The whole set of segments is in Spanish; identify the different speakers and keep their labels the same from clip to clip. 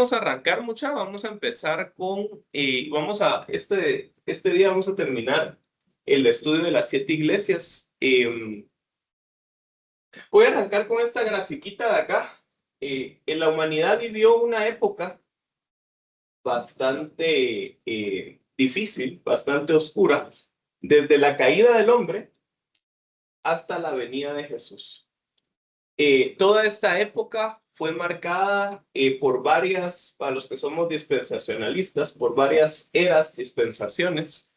Speaker 1: Vamos a arrancar, vamos a empezar con, este día vamos a terminar el estudio de las 7 iglesias. Voy a arrancar con esta grafiquita de acá. En la humanidad vivió una época bastante difícil, bastante oscura, desde la caída del hombre hasta la venida de Jesús. Toda esta época fue marcada por para los que somos dispensacionalistas, por varias eras, dispensaciones.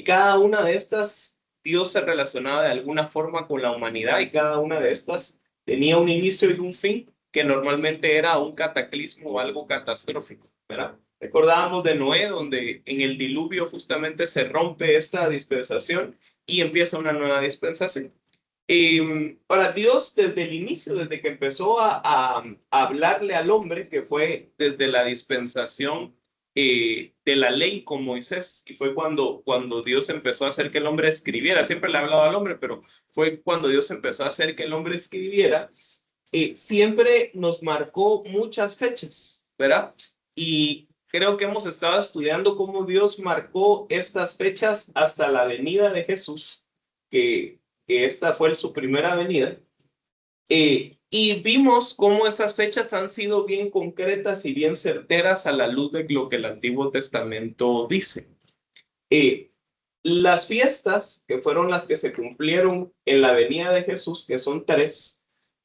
Speaker 1: Cada una de estas, Dios se relacionaba de alguna forma con la humanidad y cada una de estas tenía un inicio y un fin que normalmente era un cataclismo o algo catastrófico, ¿verdad? Recordábamos de Noé, donde en el diluvio justamente se rompe esta dispensación y empieza una nueva dispensación. Para Dios, desde el inicio, desde que empezó a hablarle al hombre, que fue desde la dispensación de la ley con Moisés, y fue cuando Dios empezó a hacer que el hombre escribiera, siempre le ha hablado al hombre, pero fue cuando Dios empezó a hacer que el hombre escribiera, siempre nos marcó muchas fechas, ¿verdad? Y creo que hemos estado estudiando cómo Dios marcó estas fechas hasta la venida de Jesús, que esta fue su primera venida, y vimos cómo esas fechas han sido bien concretas y bien certeras a la luz de lo que el Antiguo Testamento dice. Eh, las fiestas, que fueron las que se cumplieron en la venida de Jesús, que son tres,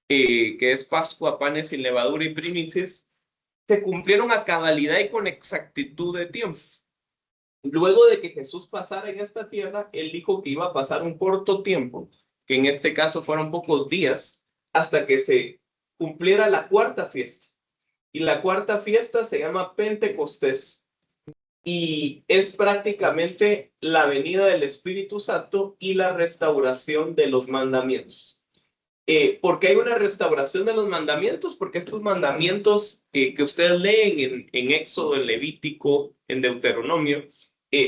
Speaker 1: que es Pascua, panes sin levadura y primicias, se cumplieron a cabalidad y con exactitud de tiempo. Luego de que Jesús pasara en esta tierra, él dijo que iba a pasar un corto tiempo, que en este caso fueron pocos días, hasta que se cumpliera la cuarta fiesta. Y la cuarta fiesta se llama Pentecostés y es prácticamente la venida del Espíritu Santo y la restauración de los mandamientos. ¿Por qué hay una restauración de los mandamientos? Porque estos mandamientos que ustedes leen en Éxodo, en Levítico, en Deuteronomio,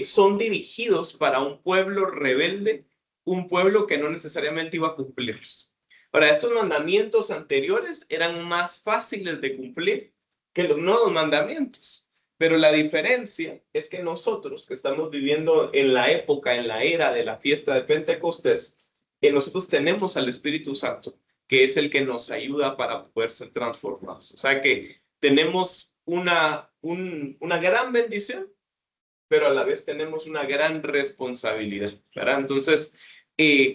Speaker 1: son dirigidos para un pueblo rebelde, un pueblo que no necesariamente iba a cumplirlos. Ahora, estos mandamientos anteriores eran más fáciles de cumplir que los nuevos mandamientos, pero la diferencia es que nosotros que estamos viviendo en la época, en la era de la fiesta de Pentecostés, nosotros tenemos al Espíritu Santo, que es el que nos ayuda para poder ser transformados. O sea que tenemos una gran bendición, pero a la vez tenemos una gran responsabilidad, ¿verdad? Entonces,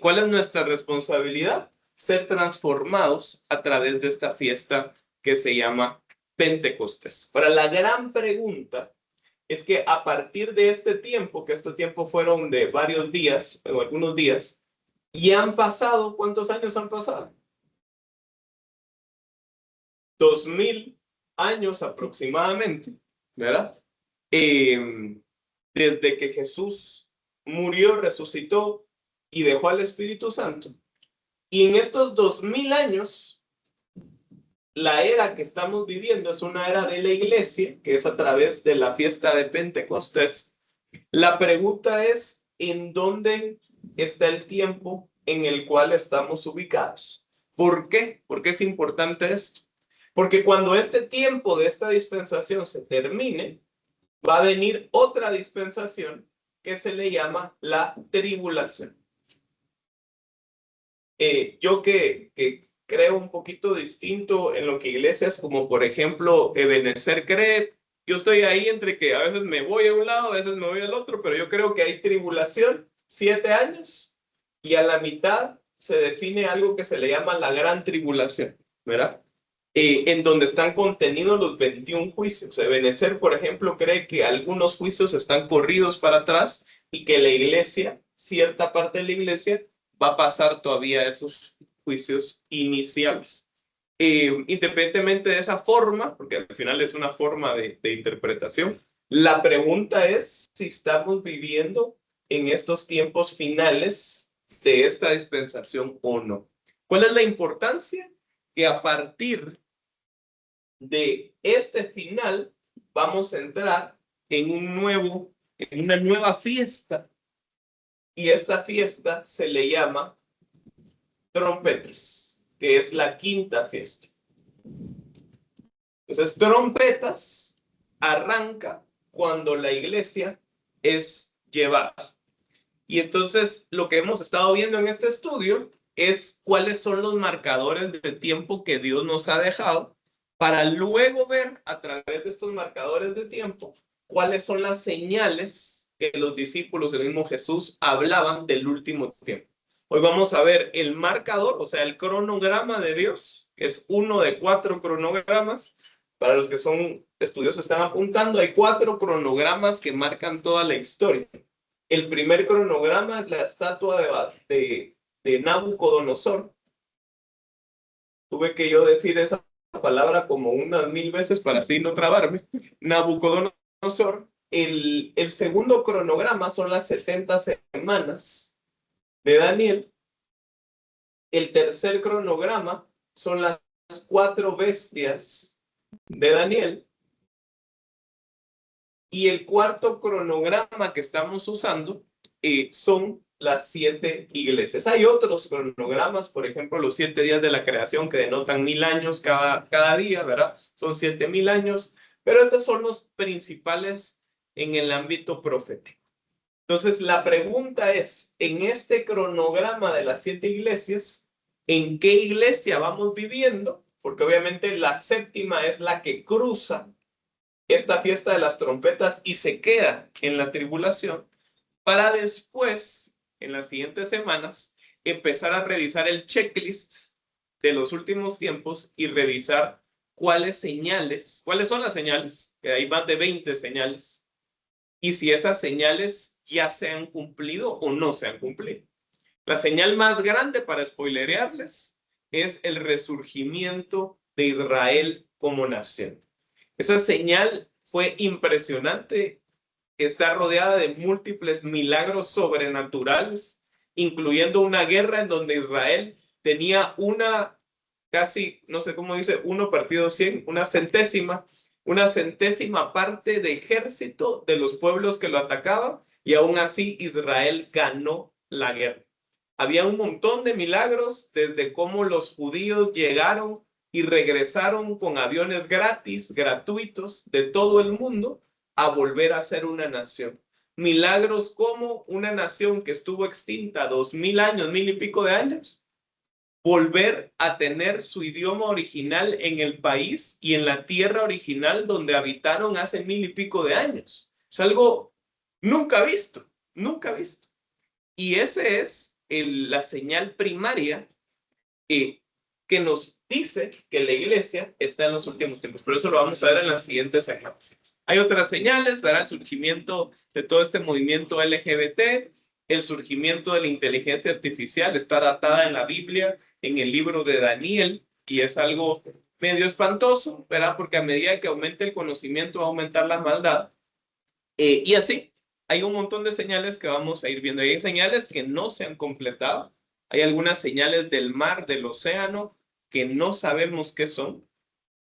Speaker 1: ¿cuál es nuestra responsabilidad? Ser transformados a través de esta fiesta que se llama Pentecostés. Ahora, la gran pregunta es que a partir de este tiempo, que este tiempo fueron de varios días, o algunos días, y han pasado, ¿cuántos años han pasado? 2000 años aproximadamente, ¿verdad? Desde que Jesús murió, resucitó y dejó al Espíritu Santo. Y en estos 2000 años, la era que estamos viviendo es una era de la iglesia, que es a través de la fiesta de Pentecostés. La pregunta es, ¿en dónde está el tiempo en el cual estamos ubicados? ¿Por qué? ¿Por qué es importante esto? Porque cuando este tiempo de esta dispensación se termine, va a venir otra dispensación que se le llama la tribulación. Yo que creo un poquito distinto en lo que iglesias como por ejemplo Ebenezer cree, yo estoy ahí entre que a veces me voy a un lado, a veces me voy al otro, pero yo creo que hay tribulación, 7 años, y a la mitad se define algo que se le llama la gran tribulación, ¿verdad? En donde están contenidos los 21 juicios. Ebenezer, por ejemplo, cree que algunos juicios están corridos para atrás y que la iglesia, cierta parte de la iglesia, va a pasar todavía esos juicios iniciales. Independientemente de esa forma, porque al final es una forma de interpretación, la pregunta es si estamos viviendo en estos tiempos finales de esta dispensación o no. ¿Cuál es la importancia? Que a partir de este final vamos a entrar en una nueva fiesta, y esta fiesta se le llama trompetas, que es la quinta fiesta. Entonces, trompetas arranca cuando la iglesia es llevada. Y entonces lo que hemos estado viendo en este estudio es cuáles son los marcadores de tiempo que Dios nos ha dejado para luego ver a través de estos marcadores de tiempo cuáles son las señales que los discípulos del mismo Jesús hablaban del último tiempo. Hoy vamos a ver el marcador, o sea, el cronograma de Dios, que es uno de 4 cronogramas. Para los que son estudiosos están apuntando, hay 4 cronogramas que marcan toda la historia. El primer cronograma es la estatua de Nabucodonosor. Tuve que yo decir esa palabra como unas 1000 veces para así no trabarme. Nabucodonosor. El segundo cronograma son las 70 semanas de Daniel. El tercer cronograma son las 4 bestias de Daniel. Y el cuarto cronograma que estamos usando son las 7 iglesias. Hay otros cronogramas, por ejemplo, los 7 días de la creación que denotan 1000 años cada día, ¿verdad? Son 7000 años, pero estos son los principales en el ámbito profético. Entonces, la pregunta es, en este cronograma de las 7 iglesias, ¿en qué iglesia vamos viviendo? Porque obviamente la séptima es la que cruza esta fiesta de las trompetas y se queda en la tribulación para después, en las siguientes semanas, empezar a revisar el checklist de los últimos tiempos y revisar cuáles son las señales, que hay más de 20 señales, y si esas señales ya se han cumplido o no se han cumplido. La señal más grande para spoilerearles es el resurgimiento de Israel como nación. Esa señal fue impresionante. Está rodeada de múltiples milagros sobrenaturales, incluyendo una guerra en donde Israel tenía una, casi, no sé cómo dice, 1/100, una centésima parte de ejército de los pueblos que lo atacaban, y aún así Israel ganó la guerra. Había un montón de milagros, desde cómo los judíos llegaron y regresaron con aviones gratuitos de todo el mundo a volver a ser una nación. Milagros como una nación que estuvo extinta 2000 años, 1000 y pico de años, volver a tener su idioma original en el país y en la tierra original donde habitaron hace 1000 y pico de años. Es algo nunca visto, nunca visto. Y ese es la señal primaria que nos dice que la iglesia está en los últimos tiempos. Por eso lo vamos a ver en las siguientes semanas. Hay otras señales, ¿verdad? El surgimiento de todo este movimiento LGBT, el surgimiento de la inteligencia artificial, está datada en la Biblia, en el libro de Daniel, y es algo medio espantoso, ¿verdad? Porque a medida que aumente el conocimiento va a aumentar la maldad. Y así, hay un montón de señales que vamos a ir viendo. Hay señales que no se han completado. Hay algunas señales del mar, del océano, que no sabemos qué son.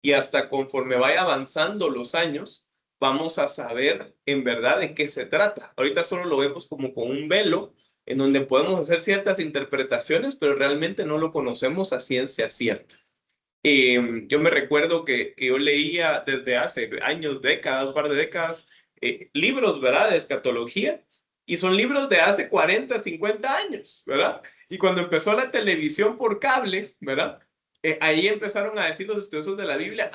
Speaker 1: Y hasta conforme vaya avanzando los años, vamos a saber en verdad de qué se trata. Ahorita solo lo vemos como con un velo, en donde podemos hacer ciertas interpretaciones, pero realmente no lo conocemos a ciencia cierta. Yo me recuerdo que yo leía desde hace años, décadas, un par de décadas, libros, ¿verdad? De escatología, y son libros de hace 40, 50 años, ¿verdad? Y cuando empezó la televisión por cable, ¿verdad? Ahí empezaron a decir los estudiosos de la Biblia,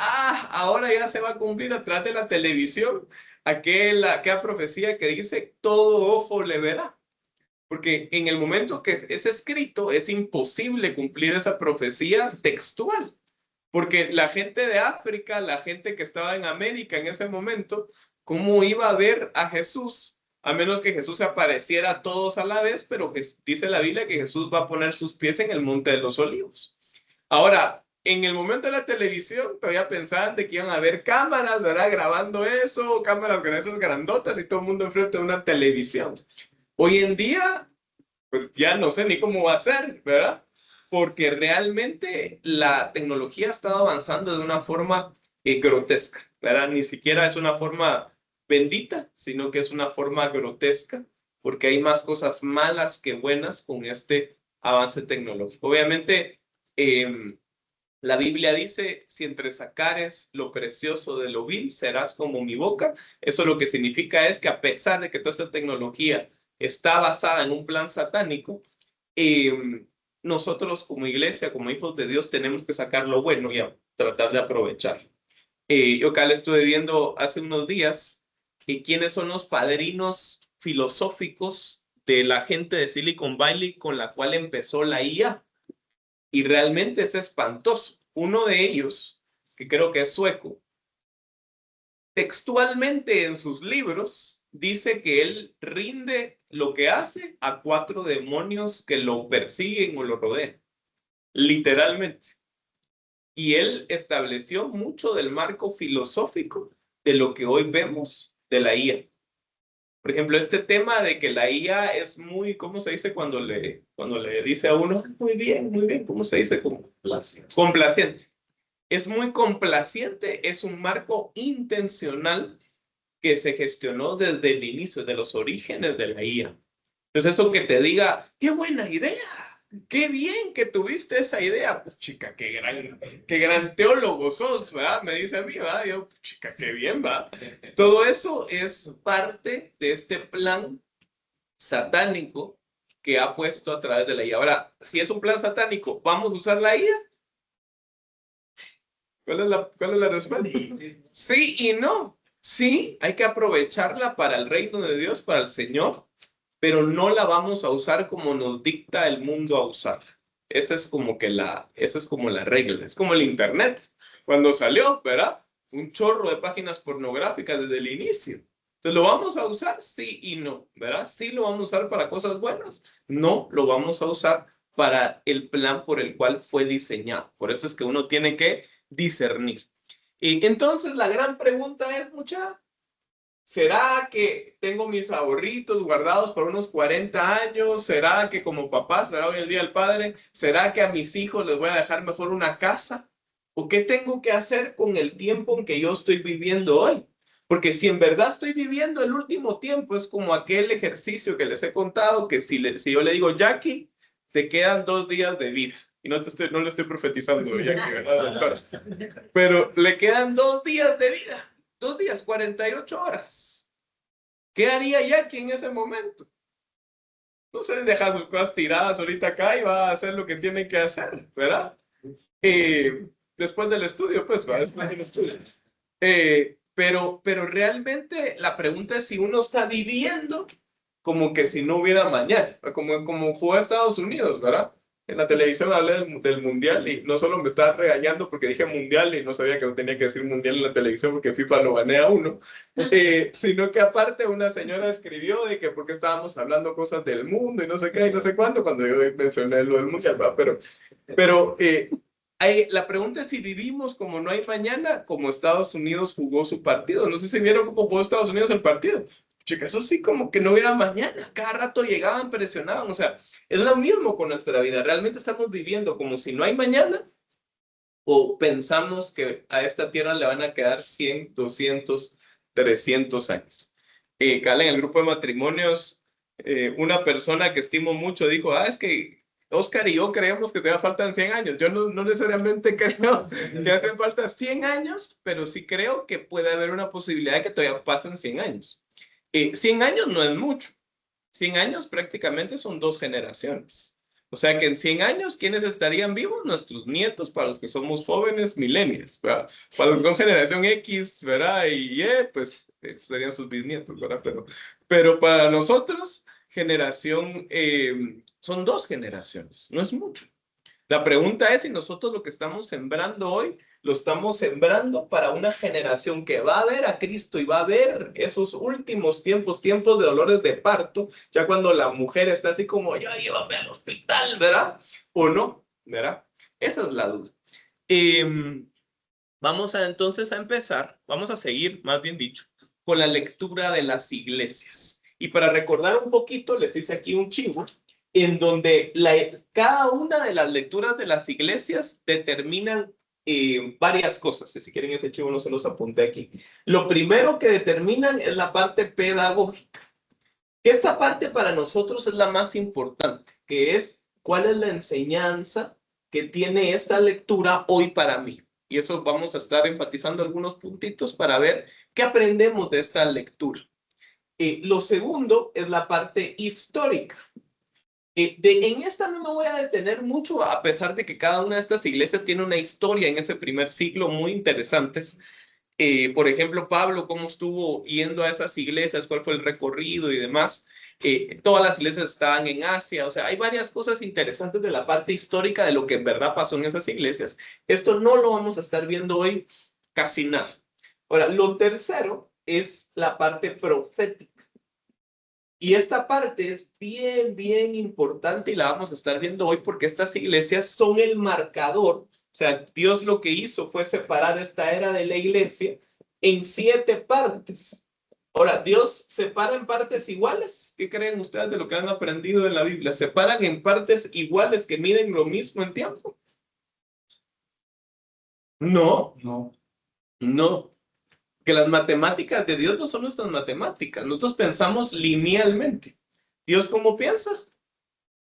Speaker 1: ahora ya se va a cumplir a través de la televisión aquella profecía que dice, todo ojo le verá. Porque en el momento que es escrito, es imposible cumplir esa profecía textual. Porque la gente de África, la gente que estaba en América en ese momento, ¿cómo iba a ver a Jesús? A menos que Jesús se apareciera a todos a la vez, pero dice la Biblia que Jesús va a poner sus pies en el Monte de los Olivos. Ahora, en el momento de la televisión, todavía pensaban de que iban a haber cámaras, ¿verdad? Grabando eso, cámaras con esas grandotas y todo el mundo enfrente de una televisión. Hoy en día, pues ya no sé ni cómo va a ser, ¿verdad? Porque realmente la tecnología ha estado avanzando de una forma grotesca, ¿verdad? Ni siquiera es una forma bendita, sino que es una forma grotesca, porque hay más cosas malas que buenas con este avance tecnológico. Obviamente, La Biblia dice, si entresacares lo precioso de lo vil, serás como mi boca. Eso lo que significa es que a pesar de que toda esta tecnología está basada en un plan satánico, eh, nosotros como iglesia, como hijos de Dios, tenemos que sacar lo bueno y tratar de aprovechar. Yo acá le estuve viendo hace unos días quiénes son los padrinos filosóficos de la gente de Silicon Valley con la cual empezó la IA. Y realmente es espantoso. Uno de ellos, que creo que es sueco, textualmente en sus libros dice que él rinde lo que hace a 4 demonios que lo persiguen o lo rodean, literalmente. Y él estableció mucho del marco filosófico de lo que hoy vemos de la IA. Por ejemplo, este tema de que la IA es muy, ¿cómo se dice cuando le dice a uno, muy bien, ¿cómo se dice? Complaciente. Complaciente. Es muy complaciente, es un marco intencional que se gestionó desde el inicio, de los orígenes de la IA. Entonces eso que te diga, qué buena idea, qué bien que tuviste esa idea. Pues, chica, qué gran teólogo sos, ¿verdad? Me dice a mí, ¿verdad? Yo, pues, chica, qué bien, ¿va? Todo eso es parte de este plan satánico que ha puesto a través de la IA. Ahora, si es un plan satánico, ¿vamos a usar la IA? ¿Cuál es la respuesta? Sí y no. Sí, hay que aprovecharla para el reino de Dios, para el Señor, pero no la vamos a usar como nos dicta el mundo a usar. Esa es como la regla. Es como el Internet. Cuando salió, ¿verdad? Un chorro de páginas pornográficas desde el inicio. Entonces, ¿lo vamos a usar? Sí y no, ¿verdad? Sí lo vamos a usar para cosas buenas. No lo vamos a usar para el plan por el cual fue diseñado. Por eso es que uno tiene que discernir. Y entonces la gran pregunta es, mucha, ¿será que tengo mis ahorritos guardados para unos 40 años? ¿Será que como papá, será hoy el Día del Padre? ¿Será que a mis hijos les voy a dejar mejor una casa? ¿O qué tengo que hacer con el tiempo en que yo estoy viviendo hoy? Porque si en verdad estoy viviendo el último tiempo, es como aquel ejercicio que les he contado, que si yo le digo, Jackie, te quedan 2 días de vida. Y no le estoy profetizando, Jackie, ¿verdad, doctora? Pero le quedan 2 días de vida. 2 días, 48 horas. ¿Qué haría Jackie en ese momento? No se deja sus cosas tiradas ahorita acá y va a hacer lo que tiene que hacer, ¿verdad? Después del estudio, pues va, después del estudio. Pero realmente la pregunta es si uno está viviendo como que si no hubiera mañana, como jugó a Estados Unidos, ¿verdad? En la televisión hablé del mundial y no solo me estaba regañando porque dije mundial y no sabía que no tenía que decir mundial en la televisión porque FIFA lo banea a uno, sino que aparte una señora escribió de que porque estábamos hablando cosas del mundo y no sé qué y no sé cuánto cuando yo mencioné lo del mundial, ¿verdad? Pero la pregunta es si vivimos como no hay mañana, como Estados Unidos jugó su partido. No sé si vieron cómo jugó Estados Unidos el partido. Chica, eso sí, como que no hubiera mañana. Cada rato llegaban, presionaban. O sea, es lo mismo con nuestra vida. Realmente estamos viviendo como si no hay mañana o pensamos que a esta tierra le van a quedar 100, 200, 300 años. Cale, en el grupo de matrimonios, una persona que estimo mucho dijo, es que Oscar y yo creemos que todavía faltan 100 años. Yo no necesariamente creo que hacen falta 100 años, pero sí creo que puede haber una posibilidad de que todavía pasen 100 años. 100 años no es mucho. 100 años prácticamente son 2 generaciones. O sea que en 100 años, ¿quiénes estarían vivos? Nuestros nietos, para los que somos jóvenes, millennials, ¿verdad? Para los que son generación X, ¿verdad? Y pues estos serían sus bisnietos, ¿verdad? Pero para nosotros, son 2 generaciones, no es mucho. La pregunta es si nosotros lo que estamos sembrando hoy, lo estamos sembrando para una generación que va a ver a Cristo y va a ver esos últimos tiempos, tiempos de dolores de parto, ya cuando la mujer está así como, ya llévame al hospital, ¿verdad? O no, ¿verdad? Esa es la duda. Vamos entonces a empezar, vamos a seguir, más bien dicho, con la lectura de las iglesias. Y para recordar un poquito, les hice aquí un chivo en donde cada una de las lecturas de las iglesias determinan varias cosas. Si quieren ese chivo no se los apunté aquí. Lo primero que determinan es la parte pedagógica. Esta parte para nosotros es la más importante, que es cuál es la enseñanza que tiene esta lectura hoy para mí. Y eso vamos a estar enfatizando algunos puntitos para ver qué aprendemos de esta lectura. Lo segundo es la parte histórica. En esta no me voy a detener mucho, a pesar de que cada una de estas iglesias tiene una historia en ese primer siglo muy interesantes. Por ejemplo, Pablo, cómo estuvo yendo a esas iglesias, cuál fue el recorrido y demás. Todas las iglesias estaban en Asia, o sea, hay varias cosas interesantes de la parte histórica de lo que en verdad pasó en esas iglesias. Esto no lo vamos a estar viendo hoy casi nada. Ahora, lo tercero es la parte profética. Y esta parte es bien, bien importante y la vamos a estar viendo hoy porque estas iglesias son el marcador. O sea, Dios lo que hizo fue separar esta era de la iglesia en 7 partes. Ahora, ¿Dios separa en partes iguales? ¿Qué creen ustedes de lo que han aprendido en la Biblia? ¿Separan en partes iguales que miden lo mismo en tiempo? No, no. Que las matemáticas de Dios no son nuestras matemáticas. Nosotros pensamos linealmente. ¿Dios cómo piensa?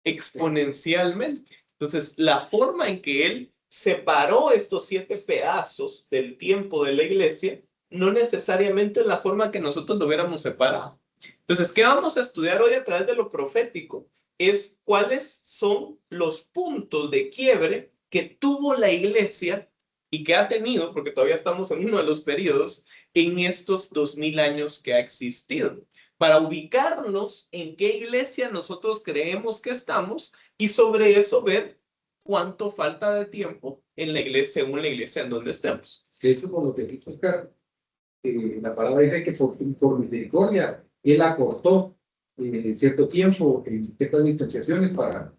Speaker 1: Exponencialmente. Entonces, la forma en que Él separó estos 7 pedazos del tiempo de la iglesia no necesariamente es la forma que nosotros lo hubiéramos separado. Entonces, ¿qué vamos a estudiar hoy a través de lo profético? Es cuáles son los puntos de quiebre que tuvo la iglesia y que ha tenido, porque todavía estamos en uno de los periodos, en estos 2000 años que ha existido, para ubicarnos en qué iglesia nosotros creemos que estamos y sobre eso ver cuánto falta de tiempo en la iglesia, según la iglesia en donde estemos.
Speaker 2: De hecho, con lo que dijo Oscar, la palabra dice que por misericordia Él acortó cierto tiempo en ciertas dispensaciones para...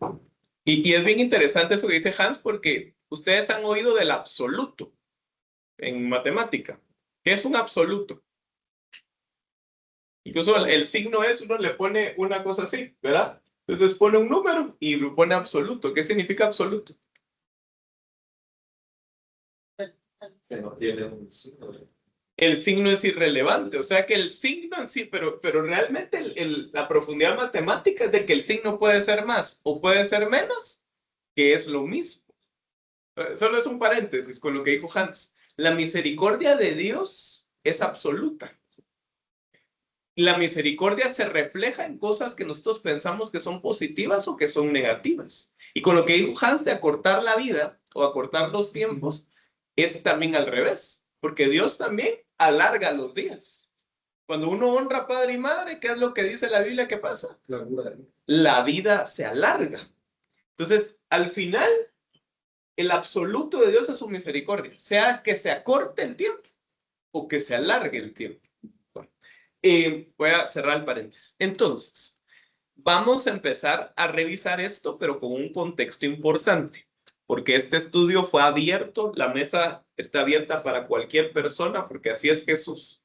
Speaker 1: Y es bien interesante eso que dice Hans, porque ustedes han oído del absoluto en matemática. ¿Qué es un absoluto? Incluso el signo es, uno le pone una cosa así, ¿verdad? Entonces pone un número y lo pone absoluto. ¿Qué significa absoluto?
Speaker 2: Que no tiene un signo.
Speaker 1: El signo es irrelevante, o sea que el signo en sí, pero realmente la profundidad matemática es de que el signo puede ser más o puede ser menos, que es lo mismo. Solo es un paréntesis con lo que dijo Hans. La misericordia de Dios es absoluta. La misericordia se refleja en cosas que nosotros pensamos que son positivas o que son negativas. Y con lo que dijo Hans de acortar la vida o acortar los tiempos, es también al revés, porque Dios también alarga los días. Cuando uno honra a padre y madre, ¿qué es lo que dice la Biblia que pasa? La vida se alarga. Entonces, al final, el absoluto de Dios es su misericordia, sea que se acorte el tiempo o que se alargue el tiempo. Voy a cerrar el paréntesis. Entonces, vamos a empezar a revisar esto, pero con un contexto importante, porque este estudio fue abierto, la mesa está abierta para cualquier persona, porque así es Jesús.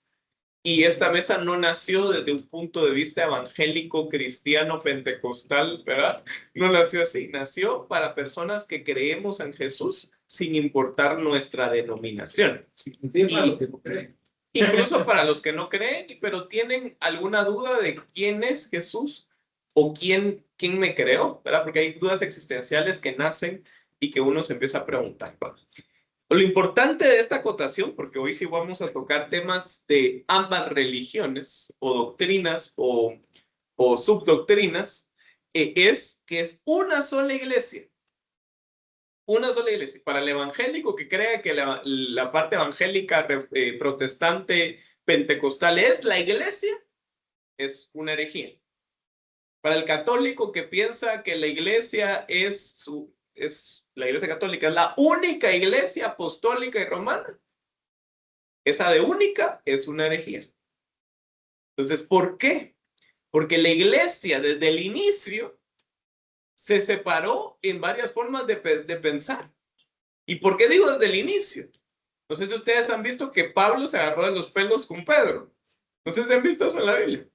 Speaker 1: Y esta mesa no nació desde un punto de vista evangélico, cristiano, pentecostal, ¿verdad? No nació así, nació para personas que creemos en Jesús sin importar nuestra denominación. Incluso para los que no creen, pero tienen alguna duda de quién es Jesús o quién me creó, ¿verdad? Porque hay dudas existenciales que nacen y que uno se empieza a preguntar, ¿verdad? Lo importante de esta acotación, porque hoy sí vamos a tocar temas de ambas religiones o doctrinas o subdoctrinas, es que es una sola iglesia. Una sola iglesia. Para el evangélico que crea que la parte evangélica protestante pentecostal es la iglesia, es una herejía. Para el católico que piensa que la iglesia es la iglesia católica, es la única iglesia apostólica y romana, esa de única es una herejía. Entonces, ¿por qué? Porque la iglesia desde el inicio se separó en varias formas de pensar. ¿Y por qué digo desde el inicio? No sé si ustedes han visto que Pablo se agarró de los pelos con Pedro. No sé si han visto eso en la Biblia.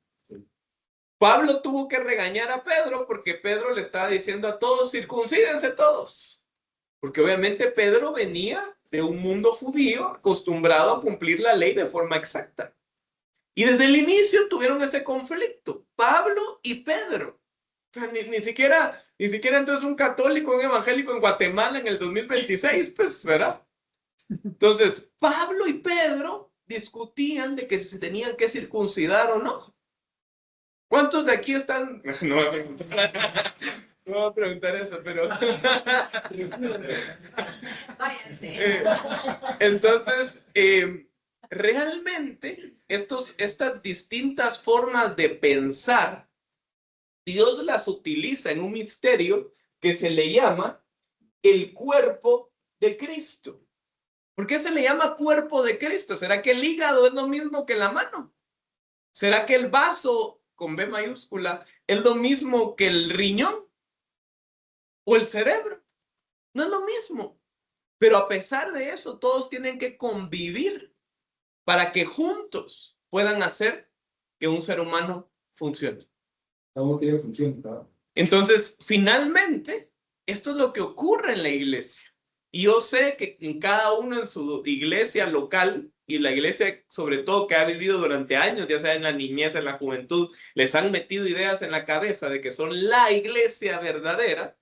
Speaker 1: Pablo tuvo que regañar a Pedro porque Pedro le estaba diciendo a todos, circuncídense todos. Porque obviamente Pedro venía de un mundo judío acostumbrado a cumplir la ley de forma exacta. Y desde el inicio tuvieron ese conflicto, Pablo y Pedro. sea, ni siquiera entonces un católico, un evangélico en Guatemala en el 2026, pues, ¿verdad? Entonces, Pablo y Pedro discutían de que si se tenían que circuncidar o no. ¿Cuántos de aquí están? No voy a preguntar, no voy a preguntar eso, pero... Entonces, realmente, estas distintas formas de pensar, Dios las utiliza en un misterio que se le llama el cuerpo de Cristo. ¿Por qué se le llama cuerpo de Cristo? ¿Será que el hígado es lo mismo que la mano? ¿Será que el vaso con B mayúscula es lo mismo que el riñón o el cerebro? No es lo mismo. Pero a pesar de eso, todos tienen que convivir para que juntos puedan hacer que un ser humano funcione.
Speaker 2: No tiene función, ¿verdad?
Speaker 1: Entonces, finalmente, esto es lo que ocurre en la iglesia. Y yo sé que en cada uno en su iglesia local y la iglesia, sobre todo que ha vivido durante años, ya sea en la niñez, en la juventud, les han metido ideas en la cabeza de que son la iglesia verdadera.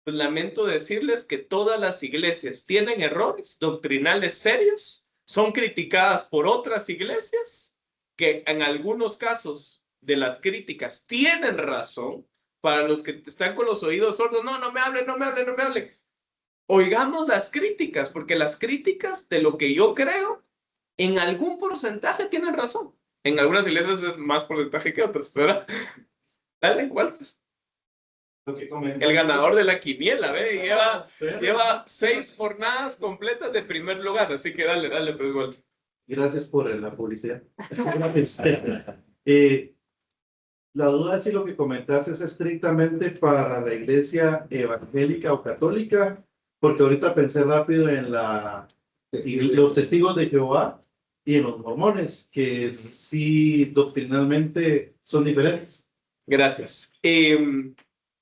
Speaker 1: Pues lamento decirles que todas las iglesias tienen errores doctrinales serios, son criticadas por otras iglesias que en algunos casos de las críticas tienen razón. Para los que están con los oídos sordos, no me hablen, no me hablen, no me hablen. Oigamos las críticas, porque las críticas de lo que yo creo, en algún porcentaje tienen razón. En algunas iglesias es más porcentaje que otras, ¿verdad? Dale, Walter. El ganador de la quiniela, ¿ve? Lleva 6 jornadas completas de primer lugar, así que dale, pues, Walter.
Speaker 3: Gracias por la publicidad. La duda es si lo que comentaste es estrictamente para la iglesia evangélica o católica, porque ahorita pensé rápido en los testigos de Jehová y en los mormones, que sí doctrinalmente son diferentes.
Speaker 1: Gracias.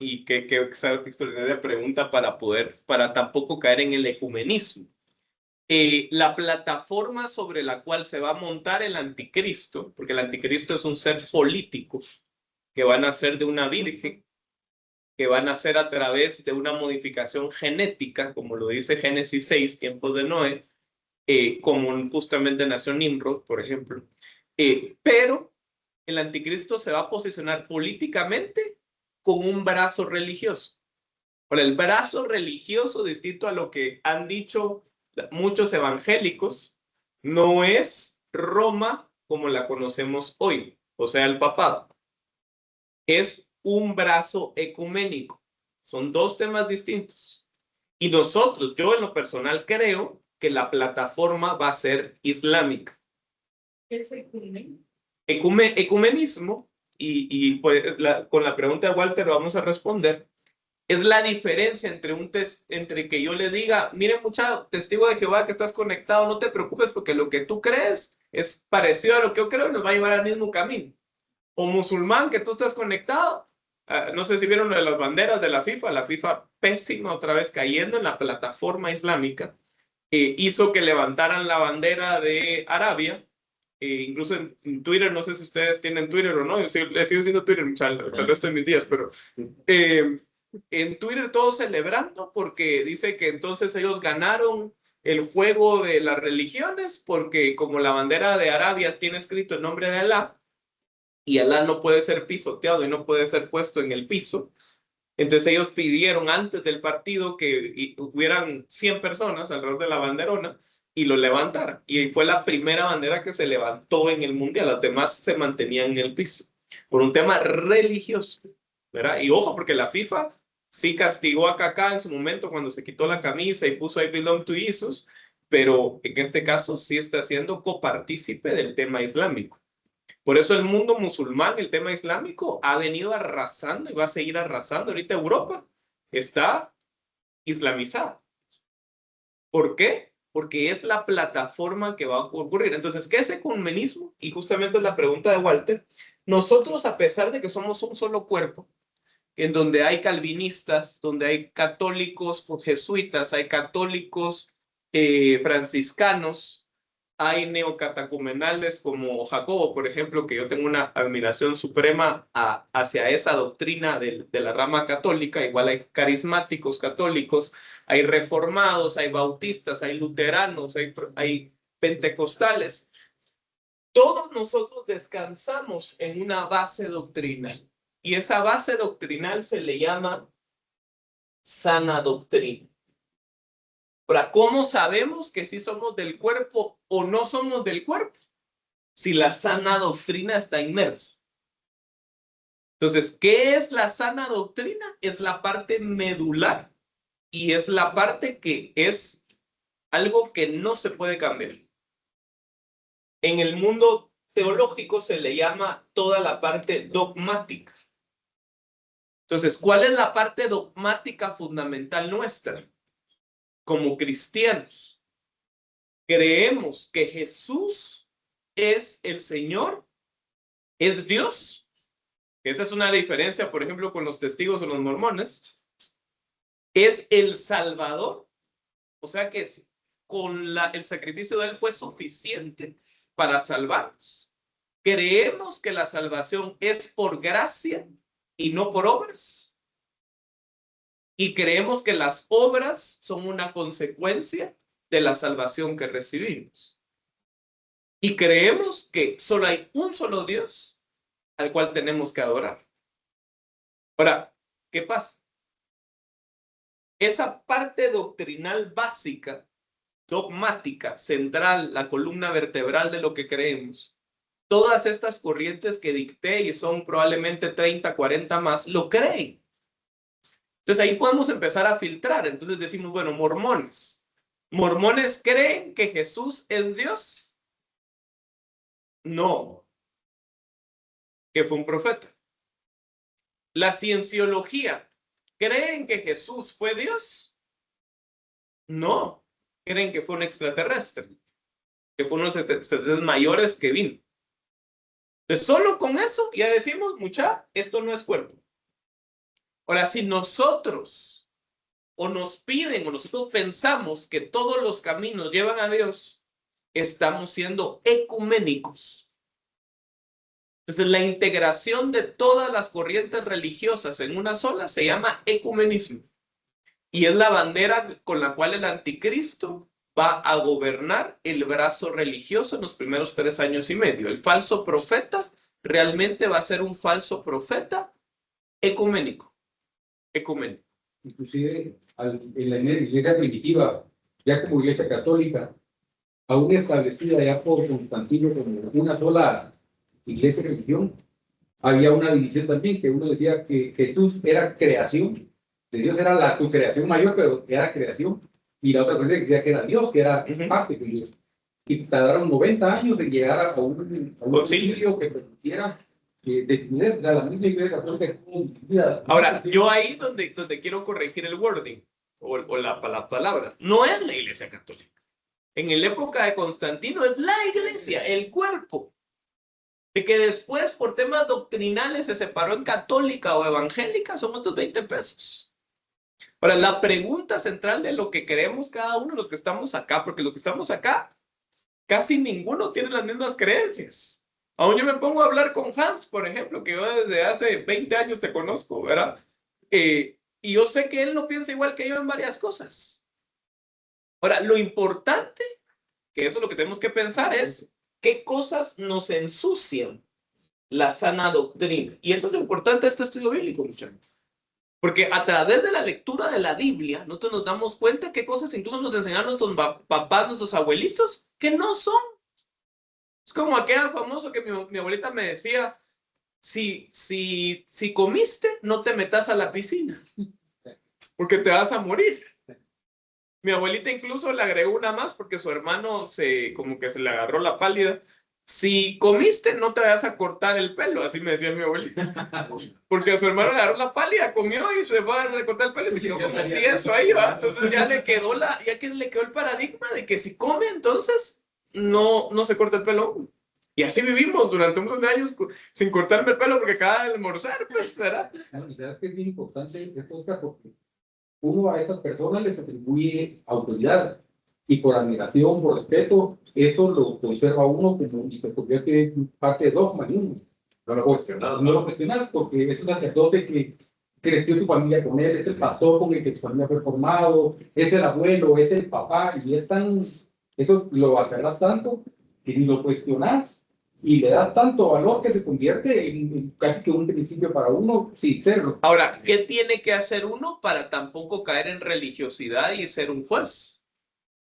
Speaker 1: Y qué extraordinaria pregunta para tampoco caer en el ecumenismo. La plataforma sobre la cual se va a montar el anticristo, porque el anticristo es un ser político que va a nacer de una virgen, que va a nacer a través de una modificación genética, como lo dice Génesis 6, tiempos de Noé, como justamente nació Nimrod, por ejemplo. Pero el anticristo se va a posicionar políticamente con un brazo religioso. Ahora, el brazo religioso, distinto a lo que han dicho muchos evangélicos, no es Roma como la conocemos hoy, o sea, el papado. Es un brazo ecuménico. Son dos temas distintos. Y nosotros, yo en lo personal creo que la plataforma va a ser islámica.
Speaker 4: ¿Qué es ecumenismo?
Speaker 1: Ecumenismo, y pues con la pregunta de Walter vamos a responder, es la diferencia entre que yo le diga, miren muchacho, testigo de Jehová que estás conectado, no te preocupes porque lo que tú crees es parecido a lo que yo creo y nos va a llevar al mismo camino. O musulmán que tú estás conectado, no sé si vieron lo de las banderas de la FIFA pésima otra vez cayendo en la plataforma islámica, hizo que levantaran la bandera de Arabia. Incluso en Twitter, no sé si ustedes tienen Twitter o no, yo sigo siendo Twitter muchachos, tal vez estoy en mis días, pero en Twitter todos celebrando porque dice que entonces ellos ganaron el juego de las religiones porque como la bandera de Arabia tiene escrito el nombre de Alá y Alá no puede ser pisoteado y no puede ser puesto en el piso, entonces ellos pidieron antes del partido que hubieran 100 personas alrededor de la banderona y lo levantaran. Y fue la primera bandera que se levantó en el mundial. Las demás se mantenían en el piso por un tema religioso, ¿verdad? Y ojo, porque la FIFA sí castigó a Kaká en su momento cuando se quitó la camisa y puso I belong to Jesus, pero en este caso sí está siendo copartícipe del tema islámico. Por eso el mundo musulmán, el tema islámico, ha venido arrasando y va a seguir arrasando. Ahorita Europa está islamizada. ¿Por qué? Porque es la plataforma que va a ocurrir. Entonces, ¿qué es ecumenismo? Y justamente es la pregunta de Walter. Nosotros, a pesar de que somos un solo cuerpo, en donde hay calvinistas, donde hay católicos jesuitas, hay católicos franciscanos, hay neocatecumenales como Jacobo, por ejemplo, que yo tengo una admiración suprema hacia esa doctrina de la rama católica. Igual hay carismáticos católicos, hay reformados, hay bautistas, hay luteranos, hay pentecostales. Todos nosotros descansamos en una base doctrinal y esa base doctrinal se le llama sana doctrina. Ahora, ¿cómo sabemos que sí somos del cuerpo o no somos del cuerpo? Si la sana doctrina está inmersa. Entonces, ¿qué es la sana doctrina? Es la parte medular y es la parte que es algo que no se puede cambiar. En el mundo teológico se le llama toda la parte dogmática. Entonces, ¿cuál es la parte dogmática fundamental nuestra? Como cristianos, creemos que Jesús es el Señor, es Dios. Esa es una diferencia, por ejemplo, con los testigos o los mormones. Es el Salvador, o sea que con el sacrificio de Él fue suficiente para salvarnos. Creemos que la salvación es por gracia y no por obras. Y creemos que las obras son una consecuencia de la salvación que recibimos. Y creemos que solo hay un solo Dios al cual tenemos que adorar. Ahora, ¿qué pasa? Esa parte doctrinal básica, dogmática, central, la columna vertebral de lo que creemos, todas estas corrientes que dicté, y son probablemente 30, 40 más, lo creen. Entonces ahí podemos empezar a filtrar. Entonces decimos, bueno, mormones. ¿Mormones creen que Jesús es Dios? No. Que fue un profeta. La cienciología, ¿creen que Jesús fue Dios? No. Creen que fue un extraterrestre. Que fue uno de los extraterrestres mayores que vino. Entonces solo con eso ya decimos, mucha, esto no es cuerpo. Ahora, si nosotros o nos piden o nosotros pensamos que todos los caminos llevan a Dios, estamos siendo ecuménicos. Entonces, la integración de todas las corrientes religiosas en una sola se llama ecumenismo. Y es la bandera con la cual el anticristo va a gobernar el brazo religioso en los primeros 3 años y medio. El falso profeta realmente va a ser un falso profeta ecuménico. Ecuménico.
Speaker 2: Inclusive en la iglesia primitiva, ya como iglesia católica, aún establecida ya por Constantino como una sola iglesia religión, había una división también, que uno decía que Jesús era creación, de Dios era su creación mayor, pero era creación, y la otra cosa decía que era Dios, que era parte de Dios. Y tardaron 90 años de llegar a un concilio que permitiera de la misma iglesia católica.
Speaker 1: Ahora, yo ahí donde quiero corregir el wording o las palabras, no es la iglesia católica. En la época de Constantino es la iglesia, el cuerpo. De que después por temas doctrinales se separó en católica o evangélica, son otros 20 pesos. Ahora, la pregunta central de lo que creemos cada uno de los que estamos acá, porque los que estamos acá, casi ninguno tiene las mismas creencias. Aún yo me pongo a hablar con Hans, por ejemplo, que yo desde hace 20 años te conozco, ¿verdad? Y yo sé que él no piensa igual que yo en varias cosas. Ahora, lo importante, que eso es lo que tenemos que pensar, es qué cosas nos ensucian la sana doctrina. Y eso es lo importante de este estudio bíblico, muchachos. Porque a través de la lectura de la Biblia, nosotros nos damos cuenta qué cosas incluso nos enseñaron nuestros papás, nuestros abuelitos, que no son. Es como aquel famoso que mi abuelita me decía, si comiste, no te metas a la piscina, porque te vas a morir. Mi abuelita incluso le agregó una más, porque su hermano como que se le agarró la pálida. Si comiste, no te vayas a cortar el pelo, así me decía mi abuelita. Porque a su hermano le agarró la pálida, comió y se fue a cortar el pelo y se quedó como tieso ahí, ¿va? Entonces ya le quedó el paradigma de que si come, entonces no se corta el pelo. Y así vivimos durante un montón de años sin cortarme el pelo porque acaba de almorzar, pues, ¿verdad?
Speaker 2: Y sabes que es bien importante esto, Oscar, porque uno a esas personas les atribuye autoridad y por admiración, por respeto, eso lo conserva uno como, y se convierte en parte de dogma de uno.
Speaker 5: No lo cuestionado.
Speaker 2: No lo cuestionas porque es un sacerdote que creció tu familia con él, es el pastor con el que tu familia fue formado, es el abuelo, es el papá, y es tan, eso lo aferras tanto que ni lo cuestionas y le das tanto valor que se convierte en casi que un principio para uno sin serlo.
Speaker 1: Ahora, ¿qué tiene que hacer uno para tampoco caer en religiosidad y ser un juez?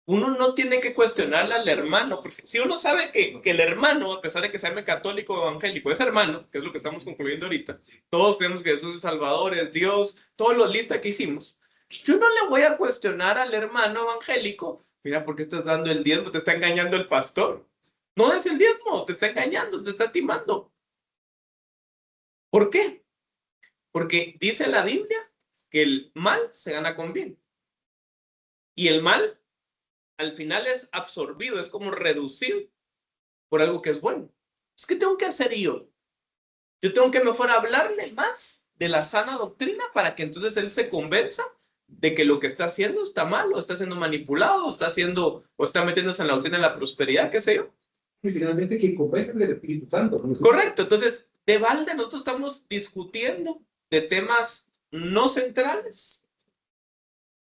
Speaker 1: Uno no tiene que cuestionarle al hermano, porque si uno sabe que el hermano, a pesar de que se llame católico o evangélico, es hermano, que es lo que estamos concluyendo ahorita, todos creemos que Jesús es Salvador, es Dios, todos los listas que hicimos, yo no le voy a cuestionar al hermano evangélico, mira, ¿por qué estás dando el diezmo? ¿Te está engañando el pastor? No es el diezmo, te está engañando, te está timando. ¿Por qué? Porque dice la Biblia que el mal se gana con bien. Y el mal al final es absorbido, es como reducido por algo que es bueno. ¿Qué tengo que hacer yo? Yo tengo que mejor hablarle más de la sana doctrina para que entonces él se convenza de que lo que está haciendo está mal, o está siendo manipulado, o está haciendo, o está metiéndose en la doctrina de la prosperidad, qué sé yo.
Speaker 2: Y finalmente quien convence es el Espíritu Santo, ¿no?
Speaker 1: Correcto, entonces de balde nosotros estamos discutiendo de temas no centrales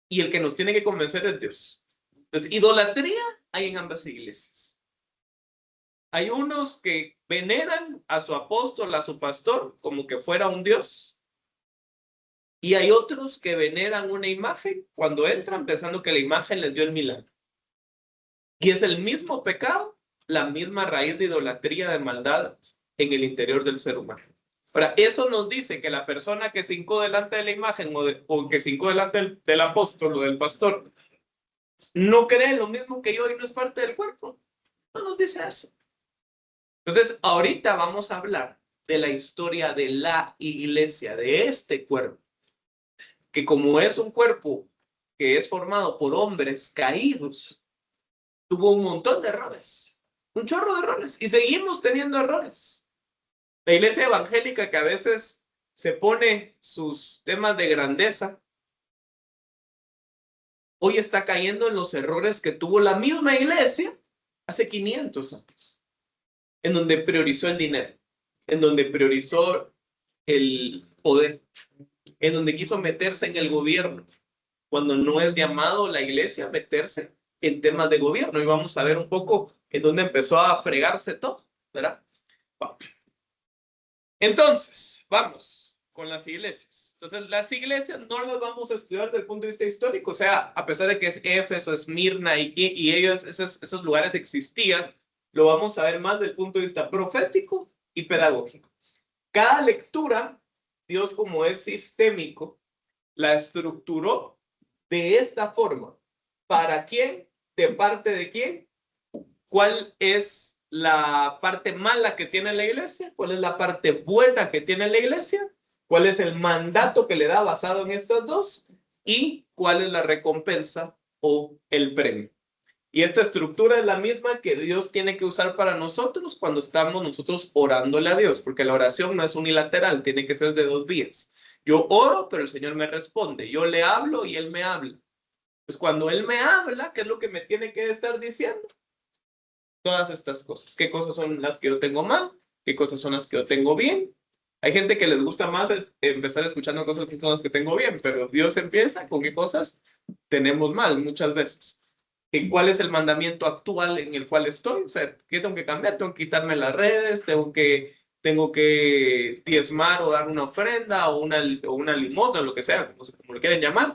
Speaker 1: y el que nos tiene que convencer es Dios. Entonces, idolatría hay en ambas iglesias. Hay unos que veneran a su apóstol, a su pastor, como que fuera un dios. Y hay otros que veneran una imagen cuando entran pensando que la imagen les dio el milagro. Y es el mismo pecado, la misma raíz de idolatría, de maldad en el interior del ser humano. Ahora, eso nos dice que la persona que se hincó delante de la imagen o que se hincó delante del apóstol o del pastor no cree lo mismo que yo y no es parte del cuerpo. No nos dice eso. Entonces, ahorita vamos a hablar de la historia de la iglesia, de este cuerpo, que como es un cuerpo que es formado por hombres caídos, tuvo un montón de errores, un chorro de errores, y seguimos teniendo errores. La iglesia evangélica que a veces se pone sus temas de grandeza, hoy está cayendo en los errores que tuvo la misma iglesia hace 500 años, en donde priorizó el dinero, en donde priorizó el poder, en donde quiso meterse en el gobierno, cuando no es llamado la iglesia a meterse en temas de gobierno. Y vamos a ver un poco en dónde empezó a fregarse todo, ¿verdad? Entonces, vamos con las iglesias. Entonces, las iglesias no las vamos a estudiar desde el punto de vista histórico, o sea, a pesar de que es Éfeso, Esmirna y ellos, esos lugares existían, lo vamos a ver más desde el punto de vista profético y pedagógico. Cada lectura, Dios como es sistémico, la estructuró de esta forma. ¿Para quién? ¿De parte de quién? ¿Cuál es la parte mala que tiene la iglesia? ¿Cuál es la parte buena que tiene la iglesia? ¿Cuál es el mandato que le da basado en estas dos? ¿Y cuál es la recompensa o el premio? Y esta estructura es la misma que Dios tiene que usar para nosotros cuando estamos nosotros orándole a Dios, porque la oración no es unilateral, tiene que ser de dos vías. Yo oro, pero el Señor me responde. Yo le hablo y Él me habla. Pues cuando Él me habla, ¿qué es lo que me tiene que estar diciendo? Todas estas cosas. ¿Qué cosas son las que yo tengo mal? ¿Qué cosas son las que yo tengo bien? Hay gente que les gusta más empezar escuchando cosas que son las que tengo bien, pero Dios empieza con qué cosas tenemos mal muchas veces. ¿Cuál es el mandamiento actual en el cual estoy? O sea, ¿qué tengo que cambiar? Tengo que quitarme las redes, tengo que diezmar o dar una ofrenda o una limosna, lo que sea, no sé cómo lo quieren llamar.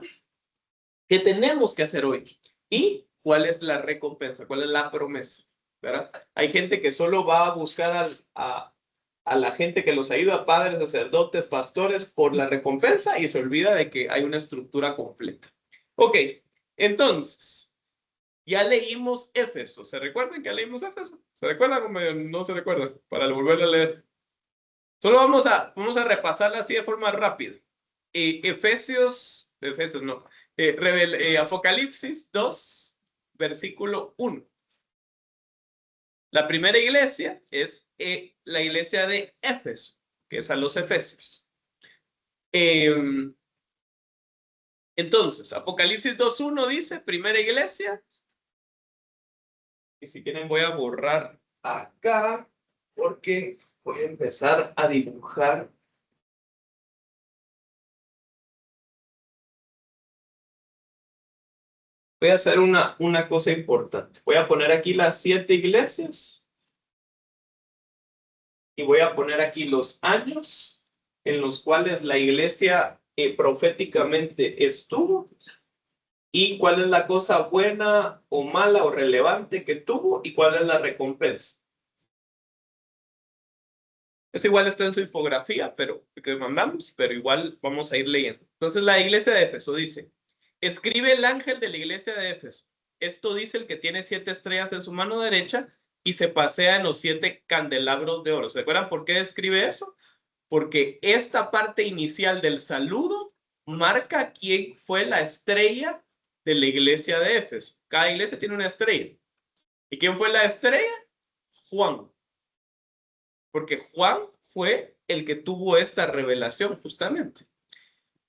Speaker 1: ¿Qué tenemos que hacer hoy? ¿Y cuál es la recompensa? ¿Cuál es la promesa? ¿Verdad? Hay gente que solo va a buscar a la gente que los ayuda, padres, sacerdotes, pastores, por la recompensa y se olvida de que hay una estructura completa. Ok, entonces... Ya leímos Éfeso. ¿Se recuerdan que leímos Éfeso? ¿Se recuerdan o no se recuerdan? Para volver a leer. Solo vamos a repasarla así de forma rápida. Apocalipsis 2, versículo 1. La primera iglesia es la iglesia de Éfeso, que es a los Efesios. Entonces, Apocalipsis 2.1 dice, primera iglesia, Y si quieren voy a borrar acá porque voy a empezar a dibujar. Voy a hacer una cosa importante. Voy a poner aquí las 7 iglesias. Y voy a poner aquí los años en los cuales la iglesia proféticamente estuvo. Y cuál es la cosa buena o mala o relevante que tuvo. Y cuál es la recompensa. Eso igual está en su infografía, pero que mandamos, pero igual vamos a ir leyendo. Entonces la iglesia de Éfeso dice, escribe el ángel de la iglesia de Éfeso. Esto dice el que tiene 7 estrellas en su mano derecha y se pasea en los 7 candelabros de oro. ¿Se acuerdan por qué describe eso? Porque esta parte inicial del saludo marca quién fue la estrella de la iglesia de Éfeso. Cada iglesia tiene una estrella. ¿Y quién fue la estrella? Juan. Porque Juan fue el que tuvo esta revelación justamente.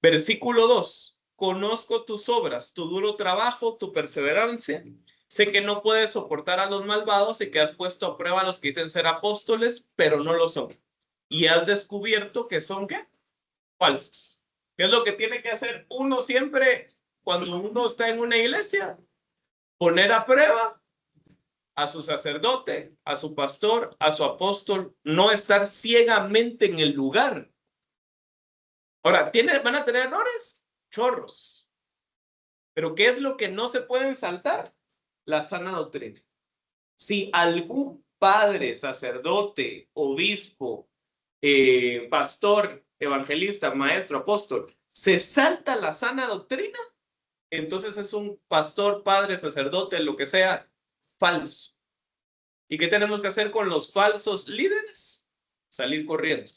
Speaker 1: Versículo 2. Conozco tus obras, tu duro trabajo, tu perseverancia. Sé que no puedes soportar a los malvados y que has puesto a prueba a los que dicen ser apóstoles, pero no lo son. Y has descubierto que son, ¿qué? Falsos. ¿Qué es lo que tiene que hacer uno siempre cuando uno está en una iglesia? Poner a prueba a su sacerdote, a su pastor, a su apóstol, no estar ciegamente en el lugar. Ahora, ¿van a tener errores? Chorros. Pero ¿qué es lo que no se pueden saltar? La sana doctrina. Si algún padre, sacerdote, obispo, pastor, evangelista, maestro, apóstol, se salta la sana doctrina, entonces es un pastor, padre, sacerdote, lo que sea, falso. ¿Y qué tenemos que hacer con los falsos líderes? Salir corriendo.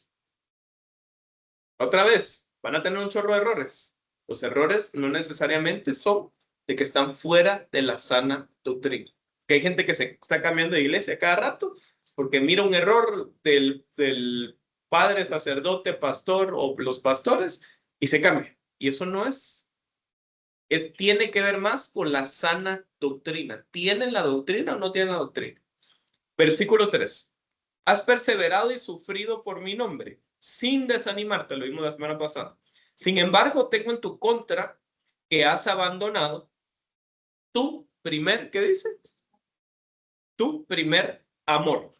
Speaker 1: Otra vez, van a tener un chorro de errores. Los errores no necesariamente son de que están fuera de la sana doctrina. Que hay gente que se está cambiando de iglesia cada rato porque mira un error del padre, sacerdote, pastor o los pastores y se cambia. Y eso no es. Tiene que ver más con la sana doctrina. ¿Tienen la doctrina o no tienen la doctrina? Versículo 3. Has perseverado y sufrido por mi nombre, sin desanimarte, lo vimos la semana pasada. Sin embargo, tengo en tu contra que has abandonado tu primer, ¿qué dice? Tu primer amor.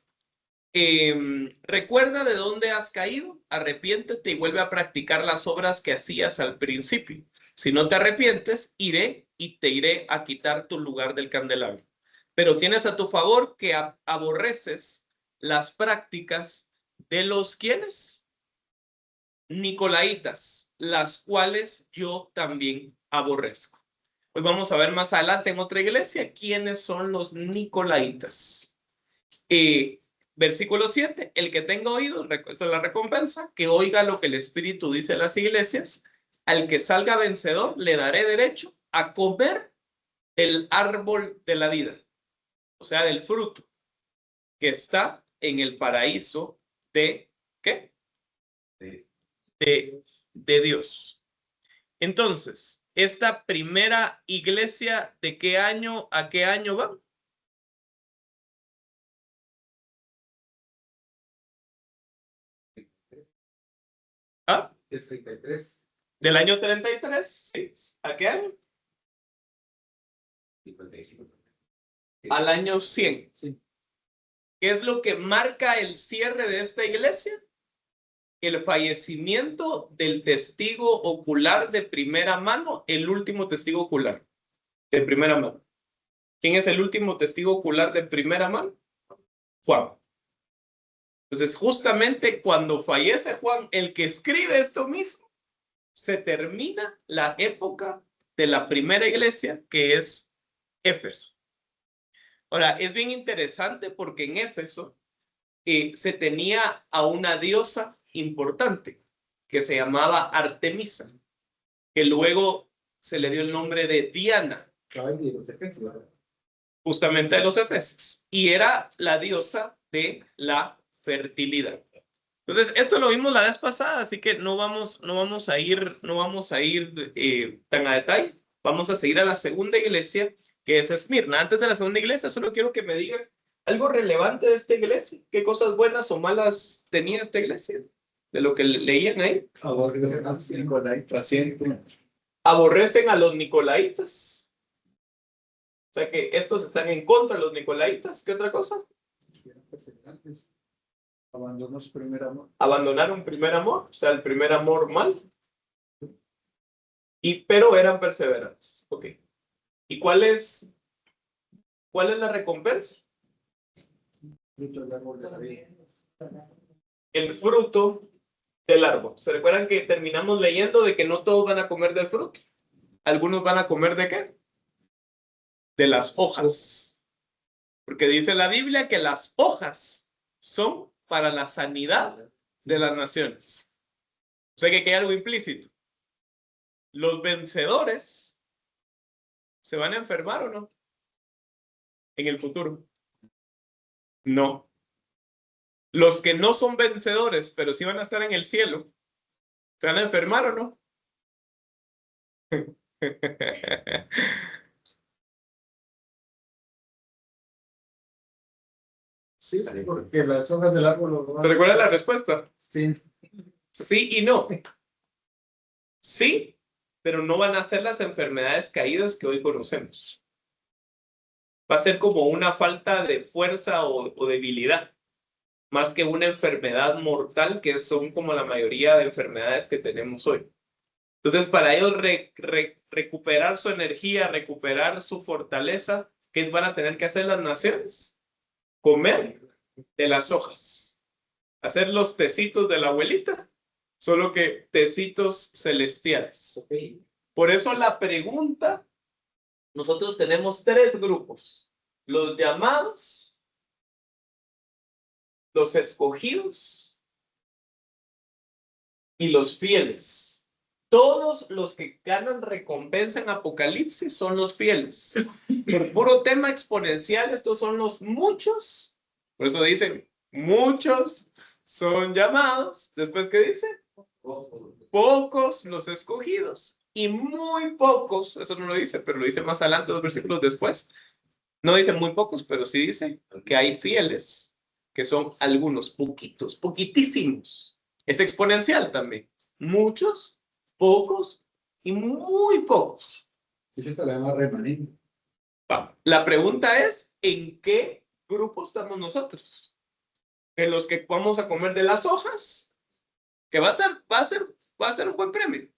Speaker 1: Recuerda de dónde has caído, arrepiéntete y vuelve a practicar las obras que hacías al principio. Si no te arrepientes, iré y te iré a quitar tu lugar del candelabro. Pero tienes a tu favor que aborreces las prácticas de los ¿quiénes? Nicolaitas, las cuales yo también aborrezco. Hoy vamos a ver más adelante en otra iglesia quiénes son los nicolaitas. Versículo 7, el que tenga oídos, esta es la recompensa, que oiga lo que el Espíritu dice a las iglesias. Al que salga vencedor le daré derecho a comer el árbol de la vida, o sea, del fruto que está en el paraíso de ¿qué? De Dios. Entonces, esta primera iglesia, ¿de qué año a qué año va? ¿Ah?
Speaker 2: El 33.
Speaker 1: Del año 33, ¿sí? ¿A qué año?
Speaker 2: 55.
Speaker 1: Al año 100.
Speaker 2: Sí.
Speaker 1: ¿Qué es lo que marca el cierre de esta iglesia? El fallecimiento del testigo ocular de primera mano, el último testigo ocular de primera mano. ¿Quién es el último testigo ocular de primera mano? Juan. Entonces, justamente cuando fallece Juan, el que escribe esto mismo, se termina la época de la primera iglesia, que es Éfeso. Ahora, es bien interesante porque en Éfeso se tenía a una diosa importante que se llamaba Artemisa, que luego se le dio el nombre de Diana, justamente de los efesios, y era la diosa de la fertilidad. Entonces, esto lo vimos la vez pasada, así que no vamos a ir tan a detalle. Vamos a seguir a la segunda iglesia, que es Esmirna. Antes de la segunda iglesia, solo quiero que me digan algo relevante de esta iglesia. ¿Qué cosas buenas o malas tenía esta iglesia? De lo que leían ahí. Aborrecen a los nicolaitas. O sea que estos están en contra de los nicolaitas. ¿Qué otra cosa?
Speaker 2: Abandonó su primer amor.
Speaker 1: Abandonaron primer amor, o sea, el primer amor mal. Pero eran perseverantes. Ok. ¿Y cuál es la recompensa? El fruto del árbol. ¿Se recuerdan que terminamos leyendo de que no todos van a comer del fruto? Algunos van a comer ¿de qué? De las hojas. Porque dice la Biblia que las hojas son para la sanidad de las naciones. O sea que aquí hay algo implícito. Los vencedores se van a enfermar o no en el futuro. No. Los que no son vencedores, pero sí van a estar en el cielo, ¿se van a enfermar o no?
Speaker 2: Sí, porque las hojas del árbol.
Speaker 1: ¿Te recuerdas la respuesta?
Speaker 2: Sí.
Speaker 1: Sí y no. Sí, pero no van a ser las enfermedades caídas que hoy conocemos. Va a ser como una falta de fuerza o debilidad, más que una enfermedad mortal, que son como la mayoría de enfermedades que tenemos hoy. Entonces, para ellos recuperar su energía, recuperar su fortaleza, ¿qué van a tener que hacer las naciones? Comer de las hojas. Hacer los tecitos de la abuelita, solo que tecitos celestiales. Por eso la pregunta, nosotros tenemos 3 grupos. Los llamados, los escogidos y los fieles. Todos los que ganan recompensa en Apocalipsis son los fieles. Por puro tema exponencial, estos son los muchos. Por eso dicen, muchos son llamados. Después, ¿qué dice? Pocos los escogidos. Y muy pocos, eso no lo dice, pero lo dice más adelante, 2 versículos después. No dice muy pocos, pero sí dice que hay fieles, que son algunos, poquitos, poquitísimos. Es exponencial también. Muchos, pocos y muy pocos. La pregunta es, ¿en qué grupo estamos nosotros? ¿En los que vamos a comer de las hojas? Que va a ser un buen premio.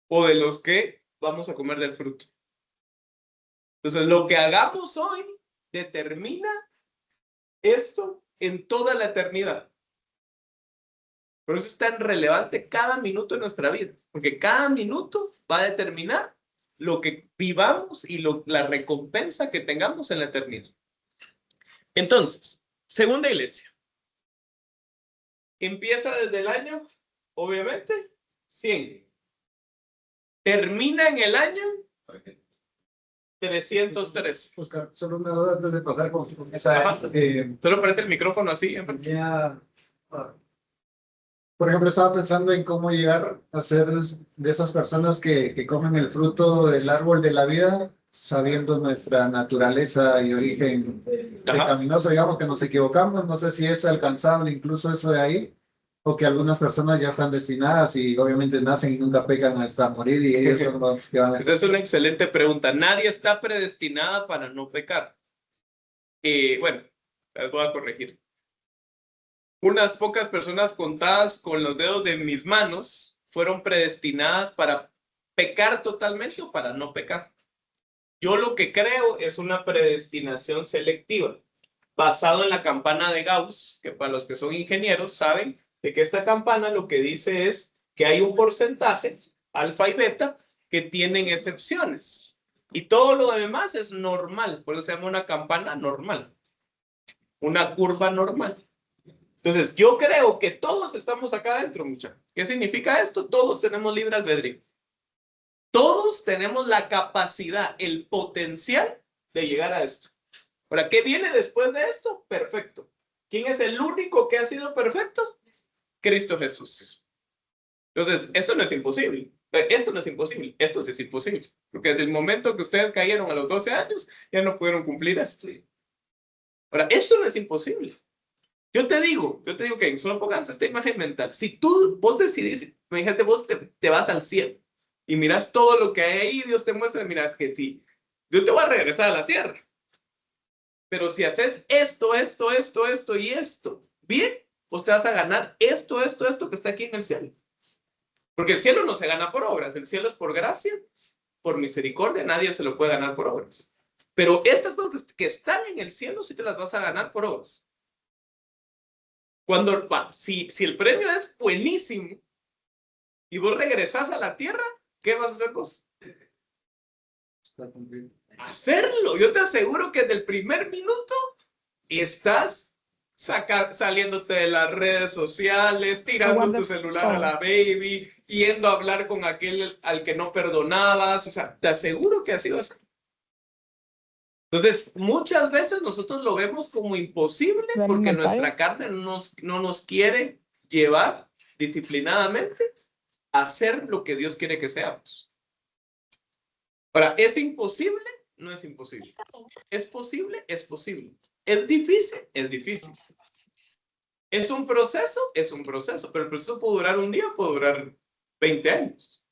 Speaker 1: ¿O de los que vamos a comer del fruto? Entonces, lo que hagamos hoy determina esto en toda la eternidad. Por eso es tan relevante cada minuto de nuestra vida, porque cada minuto va a determinar lo que vivamos y la recompensa que tengamos en la eternidad. Entonces, segunda iglesia. Empieza desde el año, obviamente, 100. Termina en el año 303.
Speaker 2: Oscar, solo una duda antes de pasar con esa.
Speaker 1: Solo prende el micrófono así.
Speaker 2: Por ejemplo, estaba pensando en cómo llegar a ser de esas personas que comen el fruto del árbol de la vida, sabiendo nuestra naturaleza y origen pecaminoso, digamos que nos equivocamos. No sé si es alcanzable incluso eso de ahí, o que algunas personas ya están destinadas y obviamente nacen y nunca pecan hasta morir y ellos son los que van a...
Speaker 1: Esa es una excelente pregunta. Nadie está predestinada para no pecar. Bueno, las voy a corregir. Unas pocas personas contadas con los dedos de mis manos fueron predestinadas para pecar totalmente o para no pecar. Yo lo que creo es una predestinación selectiva, basado en la campana de Gauss, que para los que son ingenieros saben de que esta campana lo que dice es que hay un porcentaje, alfa y beta, que tienen excepciones. Y todo lo demás es normal, por eso se llama una campana normal, una curva normal. Entonces, yo creo que todos estamos acá adentro, muchachos. ¿Qué significa esto? Todos tenemos libre albedrío. Todos tenemos la capacidad, el potencial de llegar a esto. Ahora, ¿qué viene después de esto? Perfecto. ¿Quién es el único que ha sido perfecto? Cristo Jesús. Entonces, esto no es imposible. Esto no es imposible, esto sí es imposible. Porque desde el momento que ustedes cayeron a los 12 años, ya no pudieron cumplir esto. Ahora, esto no es imposible. Yo te digo que solo pónganse esta imagen mental. Si vos decidís, imagínate, vos te vas al cielo y miras todo lo que hay ahí, Dios te muestra, miras que sí, yo te voy a regresar a la tierra. Pero si haces esto y esto, bien, pues te vas a ganar esto que está aquí en el cielo. Porque el cielo no se gana por obras, el cielo es por gracia, por misericordia, nadie se lo puede ganar por obras. Pero estas cosas que están en el cielo sí te las vas a ganar por obras. Si el premio es buenísimo y vos regresás a la tierra, ¿qué vas a hacer vos? Hacerlo. Yo te aseguro que desde el primer minuto estás saliéndote de las redes sociales, tirando tu celular a la baby, yendo a hablar con aquel al que no perdonabas. O sea, te aseguro que así va a ser. Entonces, muchas veces nosotros lo vemos como imposible porque nuestra carne no nos quiere llevar disciplinadamente a hacer lo que Dios quiere que seamos. Ahora, ¿es imposible? No es imposible. ¿Es posible? Es posible. ¿Es difícil? Es difícil. ¿Es un proceso? Es un proceso, pero el proceso puede durar un día, puede durar 20 años.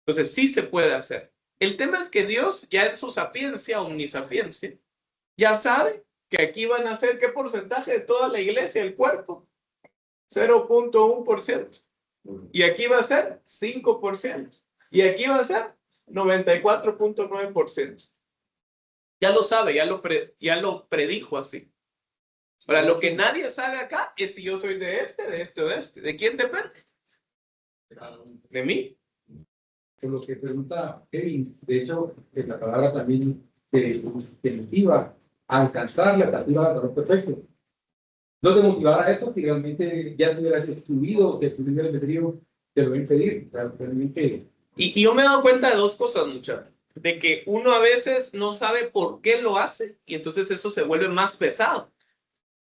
Speaker 1: Entonces, sí se puede hacer. El tema es que Dios, ya en su sapiencia, omnisapiencia, ya sabe que aquí van a ser, ¿qué porcentaje de toda la iglesia, el cuerpo? 0.1%. Y aquí va a ser 5%. Y aquí va a ser 94.9%. Ya lo sabe, ya lo predijo así. Ahora, lo que nadie sabe acá es si yo soy de este o de este. ¿De quién depende? De mí.
Speaker 2: Por lo que pregunta Kevin, de hecho, la palabra también te motiva a alcanzar la estatura del varón perfecto. No te motivará a eso si realmente ya te hubieras excluido de tu libre albedrío, te lo va a impedir. Realmente.
Speaker 1: Y yo me he dado cuenta de dos cosas, muchachos. De que uno a veces no sabe por qué lo hace y entonces eso se vuelve más pesado.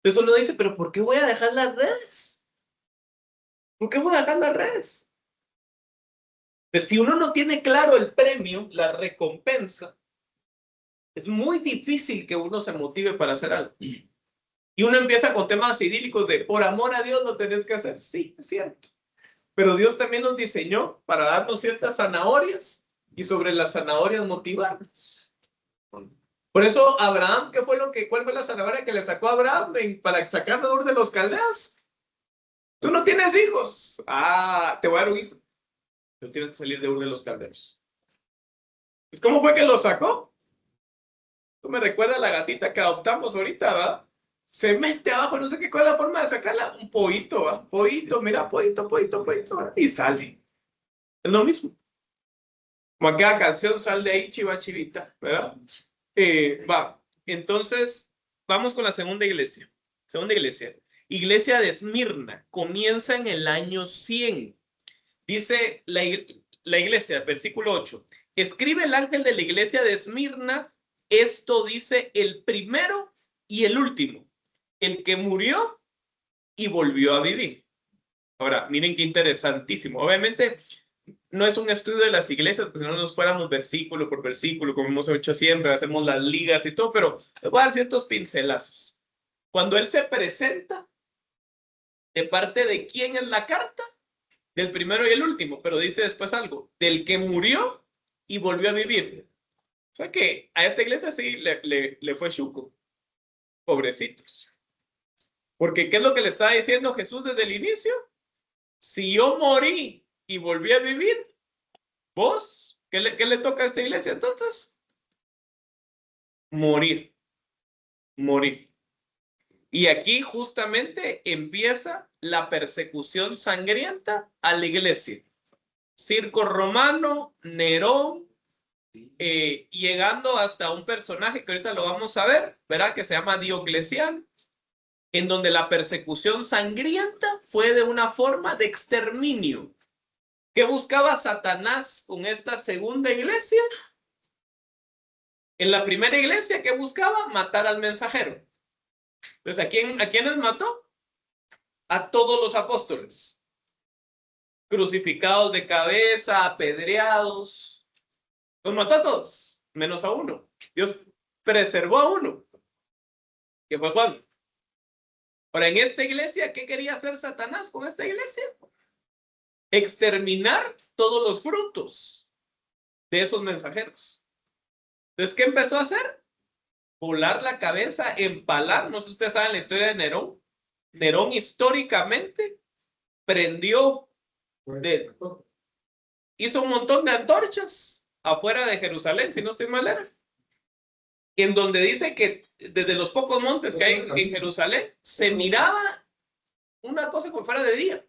Speaker 1: Entonces uno dice, pero ¿por qué voy a dejar las redes? ¿Por qué voy a dejar las redes? Pues si uno no tiene claro el premio, la recompensa, es muy difícil que uno se motive para hacer algo. Y uno empieza con temas idílicos de por amor a Dios lo tenés que hacer. Sí, es cierto. Pero Dios también nos diseñó para darnos ciertas zanahorias y sobre las zanahorias motivarnos. Por eso Abraham, ¿cuál fue la zanahoria que le sacó a Abraham para sacarlo de Ur de los Caldeos? Tú no tienes hijos. Te voy a dar un hijo. Pero tienes que salir de Ur de los Caldeos. Pues, ¿cómo fue que lo sacó? Tú me recuerdas la gatita que adoptamos ahorita, ¿va? Se mete abajo, no sé qué, cuál es la forma de sacarla. Un pollito, ¿va? Pollito, mira, pollito, ¿va? Y sale. Es lo mismo. Como aquella canción, sal de ahí, chiva, chivita, ¿verdad? Va. Entonces, vamos con la segunda iglesia. Segunda iglesia. Iglesia de Esmirna. Comienza en el año 100. Dice la iglesia, versículo 8. Escribe el ángel de la iglesia de Esmirna. Esto dice el primero y el último. El que murió y volvió a vivir. Ahora, miren qué interesantísimo. Obviamente, no es un estudio de las iglesias, porque si no nos fuéramos versículo por versículo, como hemos hecho siempre, hacemos las ligas y todo, pero les voy a dar ciertos pincelazos. Cuando él se presenta, ¿de parte de quién es la carta? Del primero y el último, pero dice después algo, del que murió y volvió a vivir. O sea que a esta iglesia sí le fue chuco. Pobrecitos. Porque ¿qué es lo que le estaba diciendo Jesús desde el inicio? Si yo morí y volví a vivir, ¿vos? ¿Qué le toca a esta iglesia entonces? Morir. Morir. Y aquí justamente empieza la persecución sangrienta a la iglesia. Circo romano, Nerón, llegando hasta un personaje que ahorita lo vamos a ver, ¿verdad? Que se llama Diocleciano, en donde la persecución sangrienta fue de una forma de exterminio. ¿Qué buscaba Satanás con esta segunda iglesia? En la primera iglesia, ¿qué buscaba? Matar al mensajero. Entonces, ¿a quiénes mató? A todos los apóstoles. crucificados de cabeza, apedreados. Los mató a todos, menos a uno. Dios preservó a uno, que fue Juan. Ahora, en esta iglesia, ¿qué quería hacer Satanás con esta iglesia? Exterminar todos los frutos de esos mensajeros. Entonces, ¿qué empezó a hacer? Volar la cabeza, empalar. No sé si ustedes saben la historia de Nerón. Nerón históricamente prendió, hizo un montón de antorchas afuera de Jerusalén, si no estoy mal, era. En donde dice que desde los pocos montes que hay en Jerusalén, se miraba una cosa como fuera de día.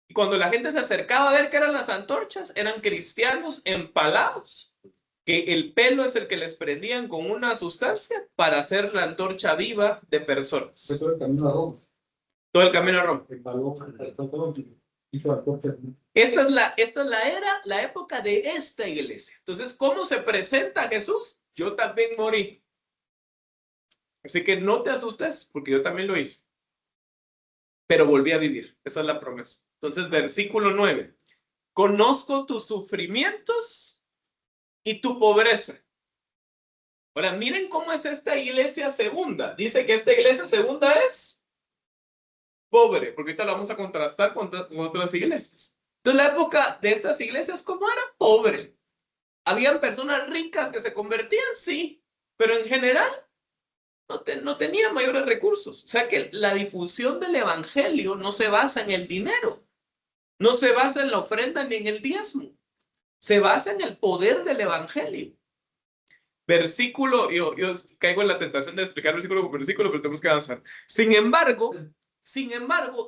Speaker 1: Y cuando la gente se acercaba a ver qué eran las antorchas, eran cristianos empalados, que el pelo es el que les prendían con una sustancia para hacer la antorcha viva de personas.
Speaker 2: Eso es el camino a Roma.
Speaker 1: Todo el camino a Roma.
Speaker 2: El balón, hizo la torta.
Speaker 1: Esta es la época de esta iglesia. Entonces, ¿cómo se presenta Jesús? Yo también morí. Así que no te asustes, porque yo también lo hice. Pero volví a vivir. Esa es la promesa. Entonces, versículo 9. Conozco tus sufrimientos y tu pobreza. Ahora, miren cómo es esta iglesia segunda. Dice que esta iglesia segunda es pobre, porque ahorita lo vamos a contrastar con otras iglesias. Entonces, la época de estas iglesias, ¿cómo era? Pobre. ¿Habían personas ricas que se convertían? Sí, pero en general no tenían mayores recursos. O sea que la difusión del evangelio no se basa en el dinero, no se basa en la ofrenda ni en el diezmo, se basa en el poder del evangelio. Versículo, yo caigo en la tentación de explicar versículo por versículo, pero tenemos que avanzar. Sin embargo,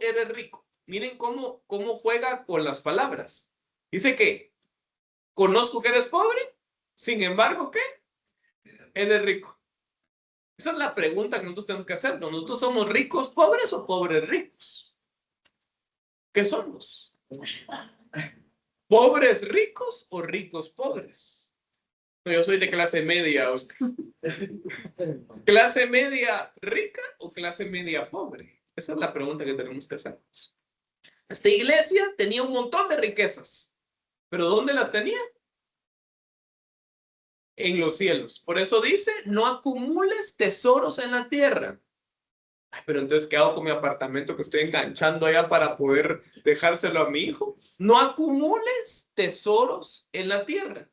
Speaker 1: eres rico. Miren cómo juega con las palabras. Dice que conozco que eres pobre, sin embargo, ¿qué? Eres rico. Esa es la pregunta que nosotros tenemos que hacer. ¿Nosotros somos ricos pobres o pobres ricos? ¿Qué somos? ¿Pobres ricos o ricos pobres? No, yo soy de clase media, Oscar. ¿Clase media rica o clase media pobre? Esa es la pregunta que tenemos que hacernos. Esta iglesia tenía un montón de riquezas, pero ¿dónde las tenía? En los cielos. Por eso dice, no acumules tesoros en la tierra. Ay, pero entonces, ¿qué hago con mi apartamento que estoy enganchando allá para poder dejárselo a mi hijo? No acumules tesoros en la tierra.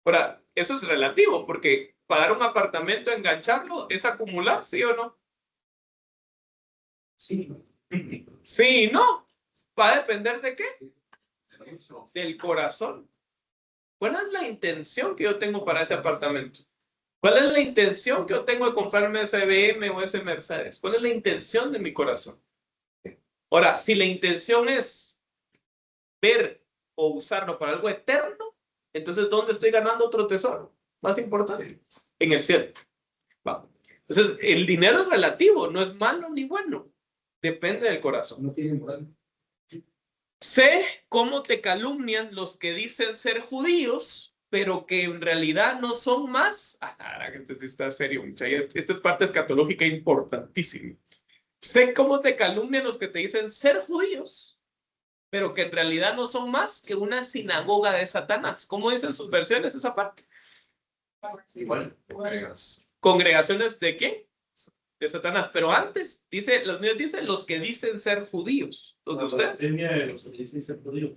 Speaker 1: Ahora, eso es relativo, porque pagar un apartamento, engancharlo, ¿es acumular, sí o no?
Speaker 2: Sí.
Speaker 1: Sí, no. ¿Va a depender de qué? Del corazón. ¿Cuál es la intención que yo tengo para ese apartamento? ¿Cuál es la intención que yo tengo de comprarme ese BM o ese Mercedes? ¿Cuál es la intención de mi corazón? Ahora, si la intención es ver o usarlo para algo eterno, entonces, ¿dónde estoy ganando otro tesoro? Más importante, en el cielo. Va. Entonces, el dinero es relativo, no es malo ni bueno. Depende del corazón.
Speaker 2: No tiene moral.
Speaker 1: Sé cómo te calumnian los que dicen ser judíos, pero que en realidad no son más. Este está serio, muchachos. Esta es parte escatológica importantísima. Sé cómo te calumnian los que te dicen ser judíos, pero que en realidad no son más que una sinagoga de Satanás. ¿Cómo dicen sus versiones esa parte? Bueno, ¿congregaciones de qué? De Satanás. Pero antes, dice, los míos dicen los que dicen ser judíos. ¿Los de ustedes?
Speaker 3: Los que dicen ser judíos.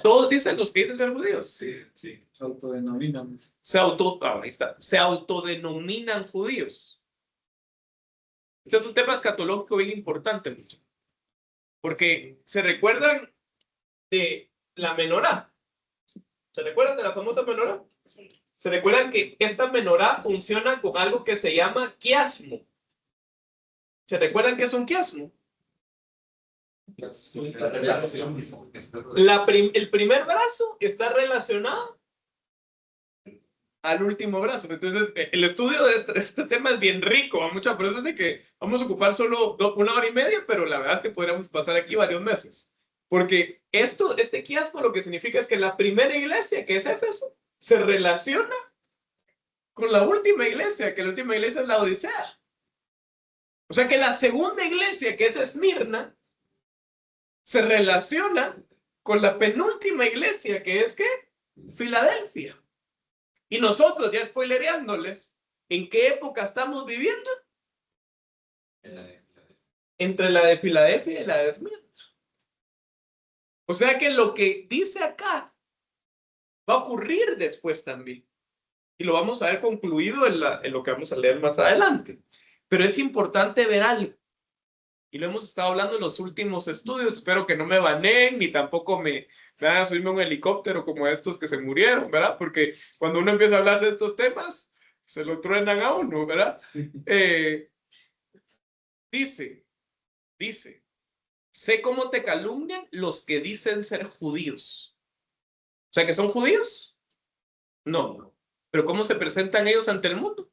Speaker 1: Todos dicen los que dicen ser judíos.
Speaker 2: Sí. Se autodenominan.
Speaker 1: Ahí está. Se autodenominan judíos. Este es un tema escatológico bien importante, mucho. Porque se recuerdan de la menorá. ¿Se recuerdan de la famosa menorá?
Speaker 4: Sí.
Speaker 1: Se recuerdan que esta menorá funciona con algo que se llama quiasmo. ¿Se recuerdan qué es un quiasmo? El primer brazo está relacionado al último brazo. Entonces, el estudio de este tema es bien rico. Hay muchas personas de que vamos a ocupar solo 1 hora y media, pero la verdad es que podríamos pasar aquí varios meses. Porque este quiasmo lo que significa es que la primera iglesia, que es Éfeso, se relaciona con la última iglesia, que la última iglesia es la Odisea. O sea que la segunda iglesia, que es Esmirna, se relaciona con la penúltima iglesia, que es, ¿qué? Filadelfia. Y nosotros, ya spoilereándoles, ¿en qué época estamos viviendo? Entre la de Filadelfia y la de Esmirna. O sea que lo que dice acá va a ocurrir después también. Y lo vamos a ver concluido en lo que vamos a leer más adelante. Pero es importante ver algo. Y lo hemos estado hablando en los últimos estudios. Espero que no me baneen ni tampoco me van a subirme a un helicóptero como estos que se murieron, ¿verdad? Porque cuando uno empieza a hablar de estos temas, se lo truenan a uno, ¿verdad? Dice, sé cómo te calumnian los que dicen ser judíos. O sea, ¿que son judíos? No. Pero ¿cómo se presentan ellos ante el mundo?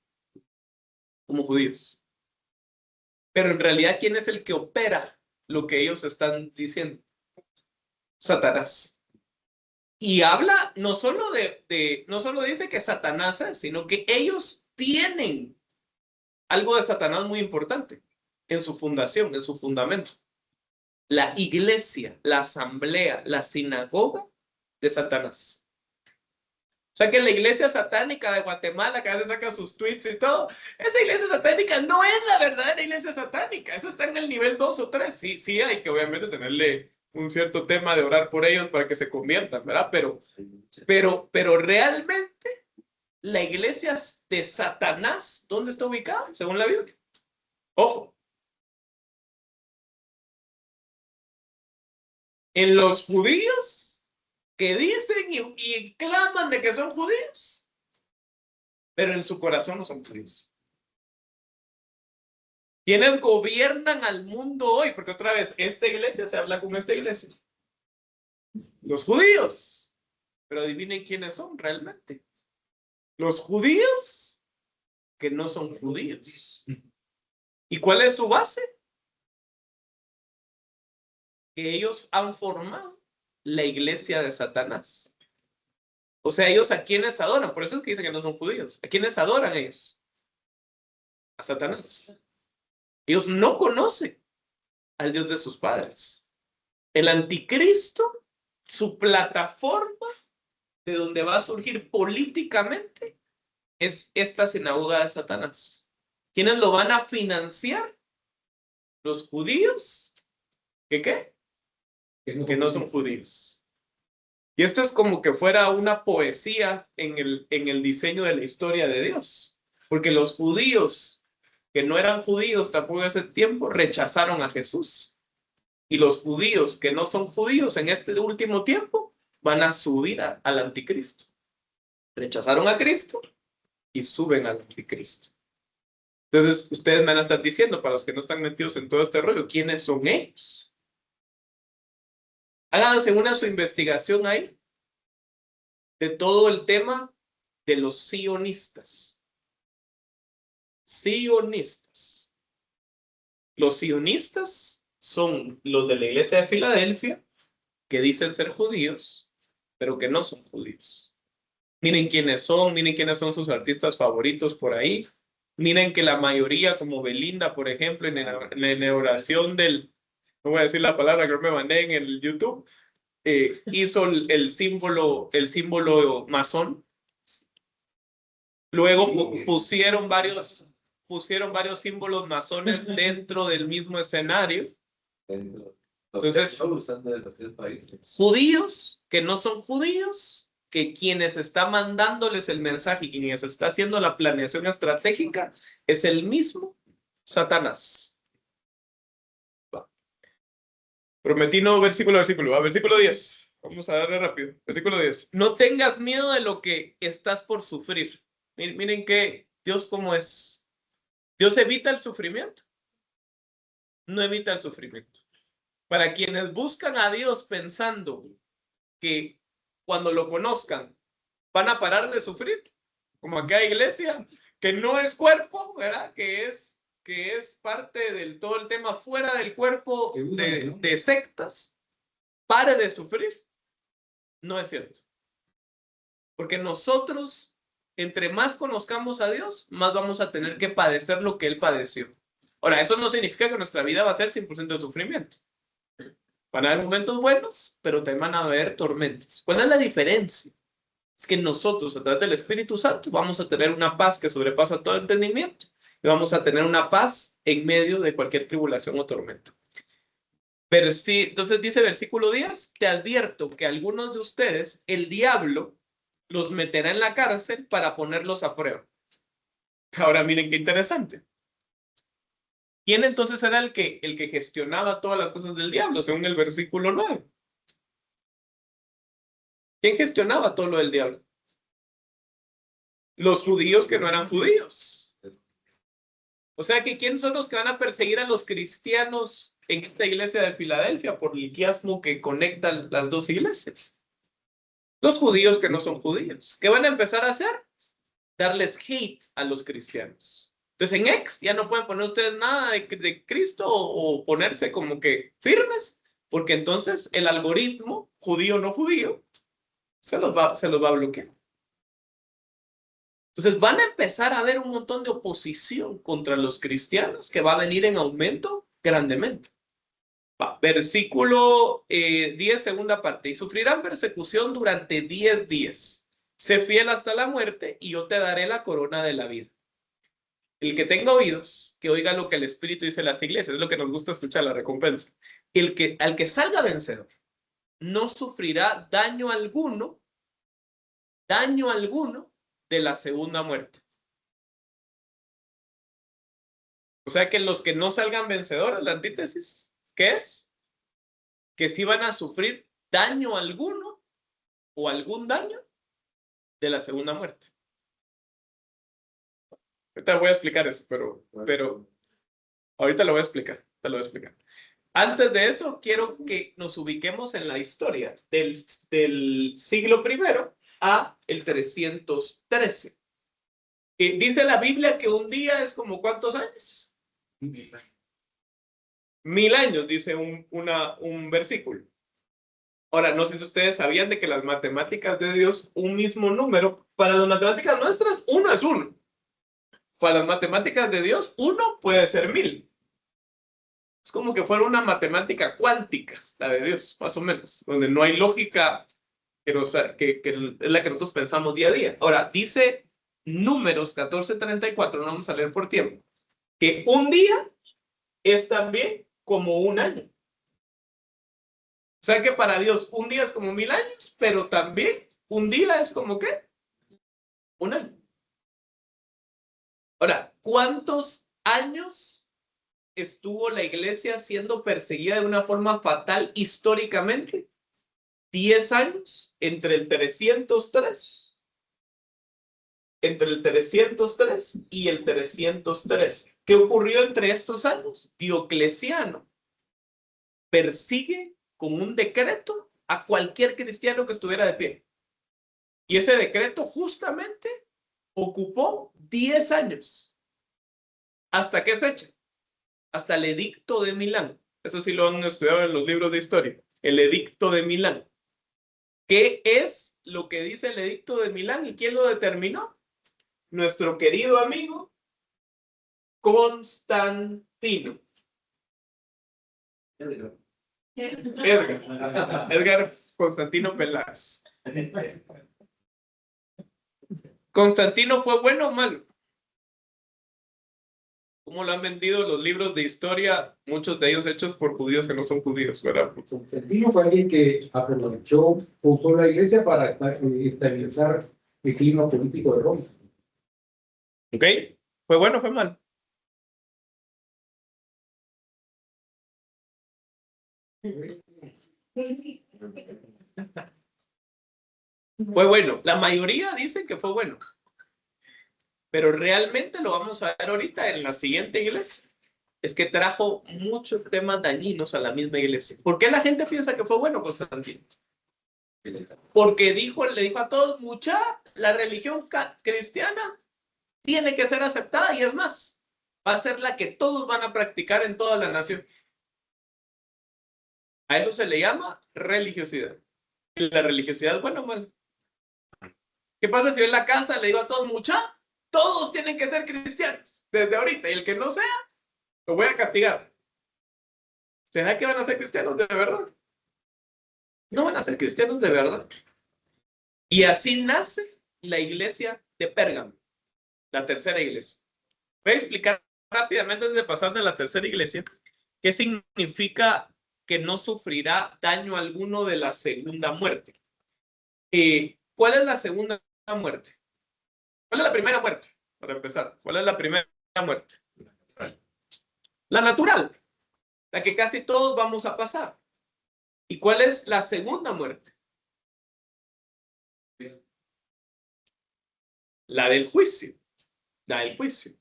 Speaker 1: Como judíos. Pero en realidad, ¿quién es el que opera lo que ellos están diciendo? Satanás. Y habla no solo no solo dice que Satanás es, sino que ellos tienen algo de Satanás muy importante en su fundación, en su fundamento. La iglesia, la asamblea, la sinagoga de Satanás. O sea que la iglesia satánica de Guatemala, que a veces saca sus tweets y todo, esa iglesia satánica no es la verdadera iglesia satánica. Esa está en el nivel 2 o 3. Sí, sí hay que obviamente tenerle un cierto tema de orar por ellos para que se conviertan, ¿verdad? Pero realmente la iglesia de Satanás, ¿dónde está ubicada? Según la Biblia. Ojo. En los judíos que dicen y claman de que son judíos, pero en su corazón no son judíos. ¿Quiénes gobiernan al mundo hoy? Porque otra vez, esta iglesia se habla con esta iglesia. Los judíos. Pero adivinen quiénes son realmente. Los judíos que no son judíos. ¿Y cuál es su base? Que ellos han formado la iglesia de Satanás. O sea, ellos a quienes adoran. Por eso es que dicen que no son judíos. ¿A quiénes adoran ellos? A Satanás. Ellos no conocen al Dios de sus padres. El anticristo, su plataforma de donde va a surgir políticamente, es esta sinagoga de Satanás. ¿Quiénes lo van a financiar? Los judíos. ¿Qué qué? Que no son judíos. Y esto es como que fuera una poesía en el diseño de la historia de Dios. Porque los judíos que no eran judíos tampoco en ese tiempo rechazaron a Jesús. Y los judíos que no son judíos en este último tiempo van a subir al anticristo. Rechazaron a Cristo y suben al anticristo. Entonces, ustedes me van a estar diciendo, para los que no están metidos en todo este rollo, ¿quiénes son ellos? Háganse su investigación ahí de todo el tema de los sionistas. Sionistas. Los sionistas son los de la iglesia de Filadelfia que dicen ser judíos, pero que no son judíos. Miren quiénes son sus artistas favoritos por ahí. Miren que la mayoría, como Belinda, por ejemplo, en la oración no voy a decir la palabra que me mandé en el YouTube, hizo el símbolo masón. Luego pusieron varios símbolos masones dentro del mismo escenario. Entonces, judíos que no son judíos, que quienes está mandándoles el mensaje y quienes está haciendo la planeación estratégica es el mismo Satanás. Va. Prometí no versículo a versículo. Va, versículo 10. Vamos a darle rápido. Versículo 10. No tengas miedo de lo que estás por sufrir. Miren que Dios cómo es. Dios evita el sufrimiento. No evita el sufrimiento. Para quienes buscan a Dios pensando que cuando lo conozcan van a parar de sufrir, como aquella iglesia que no es cuerpo, ¿verdad? Que es parte del todo el tema fuera del cuerpo de sectas, pare de sufrir. No es cierto. Porque nosotros, entre más conozcamos a Dios, más vamos a tener que padecer lo que Él padeció. Ahora, eso no significa que nuestra vida va a ser 100% de sufrimiento. Van a haber momentos buenos, pero también van a haber tormentas. ¿Cuál es la diferencia? Es que nosotros, a través del Espíritu Santo, vamos a tener una paz que sobrepasa todo entendimiento y vamos a tener una paz en medio de cualquier tribulación o tormenta. Pero sí, entonces dice versículo 10, te advierto que algunos de ustedes, el diablo los meterá en la cárcel para ponerlos a prueba. Ahora miren qué interesante. ¿Quién entonces era el que gestionaba todas las cosas del diablo, según el versículo 9? ¿Quién gestionaba todo lo del diablo? Los judíos que no eran judíos. O sea que ¿quién son los que van a perseguir a los cristianos en esta iglesia de Filadelfia por el quiasmo que conecta las dos iglesias? Los judíos que no son judíos. ¿Qué van a empezar a hacer? Darles hate a los cristianos. Entonces en X ya no pueden poner ustedes nada de Cristo o ponerse como que firmes, porque entonces el algoritmo judío no judío se los va a bloquear. Entonces van a empezar a haber un montón de oposición contra los cristianos que va a venir en aumento grandemente. Versículo 10, segunda parte. Y sufrirán persecución durante 10 días. Sé fiel hasta la muerte y yo te daré la corona de la vida. El que tenga oídos, que oiga lo que el Espíritu dice a las iglesias. Es lo que nos gusta escuchar, la recompensa. Al que salga vencedor no sufrirá daño alguno de la segunda muerte. O sea que los que no salgan vencedores, la antítesis, ¿qué es? Que sí van a sufrir daño alguno o algún daño de la segunda muerte. Ahorita voy a explicar eso, pero ahorita lo voy a explicar. Antes de eso, quiero que nos ubiquemos en la historia del siglo I a el 313. Dice la Biblia que un día es como ¿cuántos años? 1000 años, dice un versículo. Ahora, no sé si ustedes sabían de que las matemáticas de Dios, un mismo número, para las matemáticas nuestras, 1 es 1. Para las matemáticas de Dios, 1 puede ser 1000. Es como que fuera una matemática cuántica, la de Dios, más o menos, donde no hay lógica que es la que nosotros pensamos día a día. Ahora, dice Números 14:34, no vamos a leer por tiempo, que un día es también como un año. O sea que para Dios un día es como 1000 años, pero también un día es como ¿qué? Un año. Ahora, ¿cuántos años estuvo la iglesia siendo perseguida de una forma fatal históricamente? 10 años entre el 303 y el 303. ¿Qué ocurrió entre estos años? Diocleciano persigue con un decreto a cualquier cristiano que estuviera de pie. Y ese decreto justamente ocupó 10 años. ¿Hasta qué fecha? Hasta el Edicto de Milán. Eso sí lo han estudiado en los libros de historia. El Edicto de Milán. ¿Qué es lo que dice el Edicto de Milán y quién lo determinó? Nuestro querido amigo Constantino. Edgar Constantino Peláez. ¿Constantino fue bueno o malo? ¿Cómo lo han vendido los libros de historia? Muchos de ellos hechos por judíos que no son judíos, ¿verdad?
Speaker 2: Constantino fue alguien que aprovechó poco la iglesia para estabilizar el clima político de Roma.
Speaker 1: ¿Ok? ¿Fue bueno o fue mal? Fue bueno. La mayoría dicen que fue bueno. Pero realmente lo vamos a ver ahorita en la siguiente iglesia. Es que trajo muchos temas dañinos a la misma iglesia. ¿Por qué la gente piensa que fue bueno Constantino? Porque le dijo a todos, la religión cristiana tiene que ser aceptada y es más, va a ser la que todos van a practicar en toda la nación. A eso se le llama religiosidad. ¿La religiosidad es buena o mala? ¿Qué pasa si yo en la casa le digo a todos, todos tienen que ser cristianos desde ahorita y el que no sea, lo voy a castigar? ¿Será que van a ser cristianos de verdad? No van a ser cristianos de verdad. Y así nace la iglesia de Pérgamo, la tercera iglesia. Voy a explicar rápidamente antes de pasar de la tercera iglesia qué significa que no sufrirá daño alguno de la segunda muerte. ¿Cuál es la segunda muerte? ¿Cuál es la primera muerte? Para empezar, ¿cuál es la primera muerte? La natural, la que casi todos vamos a pasar. ¿Y cuál es la segunda muerte? La del juicio. La del juicio.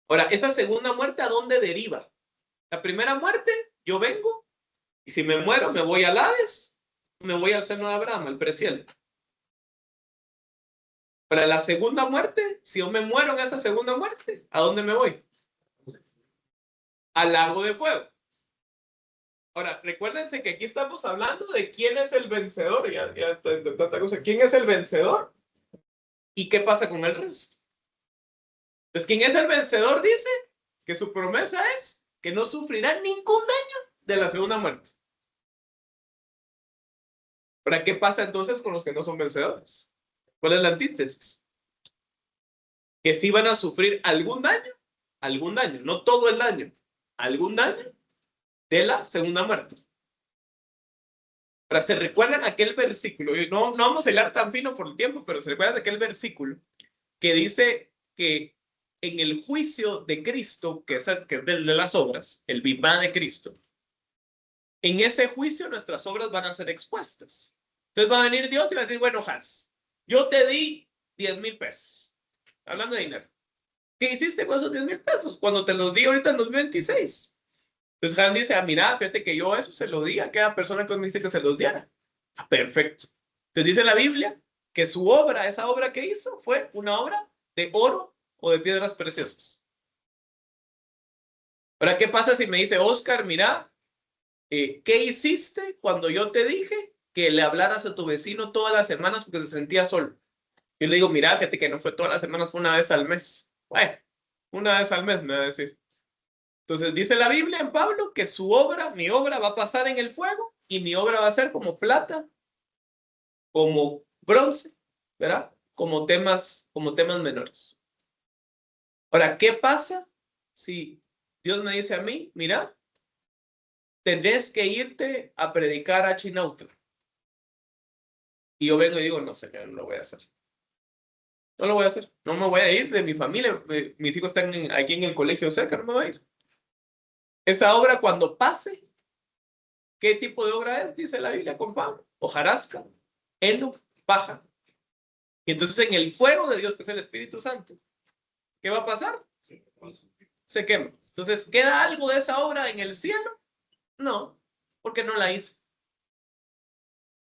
Speaker 1: Ahora, esa segunda muerte, ¿a dónde deriva? La primera muerte, yo vengo, y si me muero, me voy al Hades, me voy al seno de Abraham, al precielo. Para la segunda muerte, si yo me muero en esa segunda muerte, ¿a dónde me voy? Al lago de fuego. Ahora, recuérdense que aquí estamos hablando de quién es el vencedor. ¿Quién es el vencedor? ¿Y qué pasa con el resto? Entonces, ¿quién es el vencedor? Dice que su promesa es que no sufrirá ningún daño de la segunda muerte. ¿Para qué pasa entonces con los que no son vencedores? ¿Cuál es la antítesis? Que sí van a sufrir algún daño, no todo el daño, algún daño de la segunda muerte. Ahora, ¿se recuerdan aquel versículo? No vamos a hilar tan fino por el tiempo, pero ¿se recuerdan de aquel versículo que dice que en el juicio de Cristo, que es de las obras, el bimá de Cristo, en ese juicio nuestras obras van a ser expuestas? Entonces va a venir Dios y va a decir, bueno, Hans, yo te di 10,000 pesos. Hablando de dinero. ¿Qué hiciste con esos 10,000 pesos? Cuando te los di ahorita en 2026. Entonces Hans dice, mira, fíjate que yo eso se lo di a aquella persona que me dice que se los diera. Perfecto. Entonces dice la Biblia que su obra, esa obra que hizo, fue una obra de oro o de piedras preciosas. Ahora, ¿qué pasa si me dice, Oscar, mira, ¿qué hiciste cuando yo te dije que le hablaras a tu vecino todas las semanas porque se sentía solo? Yo le digo, mira, fíjate que no fue todas las semanas, fue una vez al mes. Bueno, una vez al mes me va a decir. Entonces dice la Biblia en Pablo que su obra, mi obra va a pasar en el fuego y mi obra va a ser como plata, como bronce, ¿verdad? Como temas menores. Ahora, ¿qué pasa si Dios me dice a mí, mira, tenés que irte a predicar a Chinauta? Y yo vengo y digo, no, Señor, no lo voy a hacer. No lo voy a hacer. No me voy a ir de mi familia. Mis hijos están aquí en el colegio cerca, no me voy a ir. Esa obra cuando pase, ¿qué tipo de obra es? Dice la Biblia con Pablo. Hojarasca, heno, paja. Y entonces en el fuego de Dios, que es el Espíritu Santo, ¿qué va a pasar? Se quema. Entonces, ¿queda algo de esa obra en el cielo? No, porque no la hice.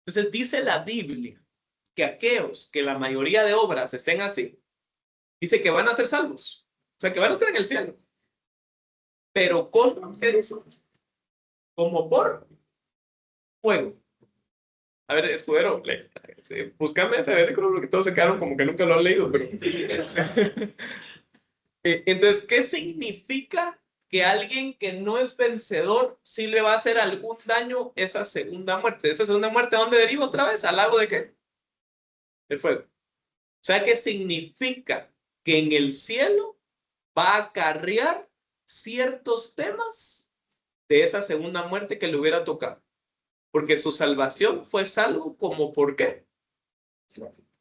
Speaker 1: Entonces dice la Biblia que aquellos que la mayoría de obras estén así, dice que van a ser salvos. O sea, que van a estar en el cielo. Pero ¿cómo es? Como por fuego. A ver, escudero, búscame ese versículo porque todos se quedaron como que nunca lo han leído. Pero... Entonces, ¿qué significa que alguien que no es vencedor sí le va a hacer algún daño esa segunda muerte? ¿Esa segunda muerte a dónde deriva otra vez? ¿Al lago de qué? El fuego. O sea, ¿qué significa? Que en el cielo va a acarrear ciertos temas de esa segunda muerte que le hubiera tocado. Porque su salvación fue salvo como por qué?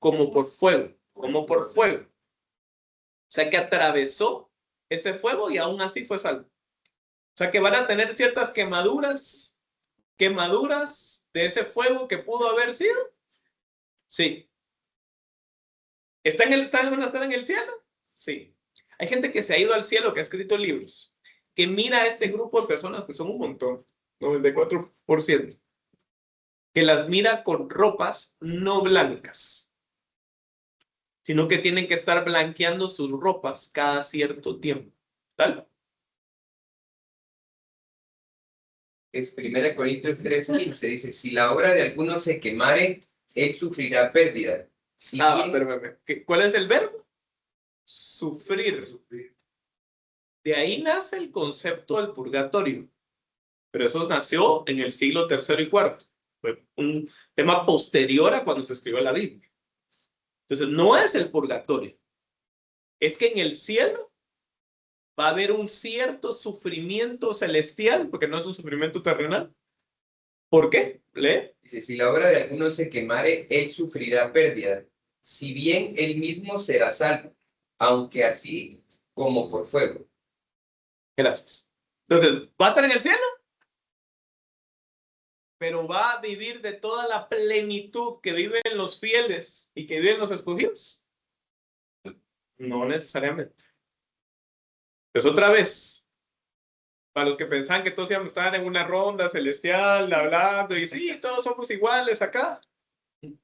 Speaker 1: Como por fuego, como por fuego. O sea que atravesó ese fuego y aún así fue salvo. O sea que van a tener ciertas quemaduras de ese fuego que pudo haber sido. Sí. ¿Van a estar en el cielo? Sí. Hay gente que se ha ido al cielo, que ha escrito libros, que mira a este grupo de personas que son un montón, 94%, que las mira con ropas no blancas, sino que tienen que estar blanqueando sus ropas cada cierto tiempo. ¿Tal?
Speaker 5: Es 1 Corintios 3:15, dice, si la obra de alguno se quemare, él sufrirá pérdida. Si bien...
Speaker 1: pero, ¿cuál es el verbo? Sufrir. De ahí nace el concepto del purgatorio. Pero eso nació en el siglo III y IV. Fue un tema posterior a cuando se escribió la Biblia. Entonces, no es el purgatorio. Es que en el cielo va a haber un cierto sufrimiento celestial, porque no es un sufrimiento terrenal. ¿Por qué? Lee.
Speaker 5: Dice, si la obra de alguno se quemare, él sufrirá pérdida, si bien él mismo será salvo, aunque así como por fuego.
Speaker 1: Gracias. Entonces, ¿va a estar en el cielo? Pero va a vivir de toda la plenitud que viven los fieles y que viven los escogidos. No necesariamente. Pues otra vez, para los que pensaban que todos íbamos a estar en una ronda celestial, hablando, y sí, todos somos iguales acá.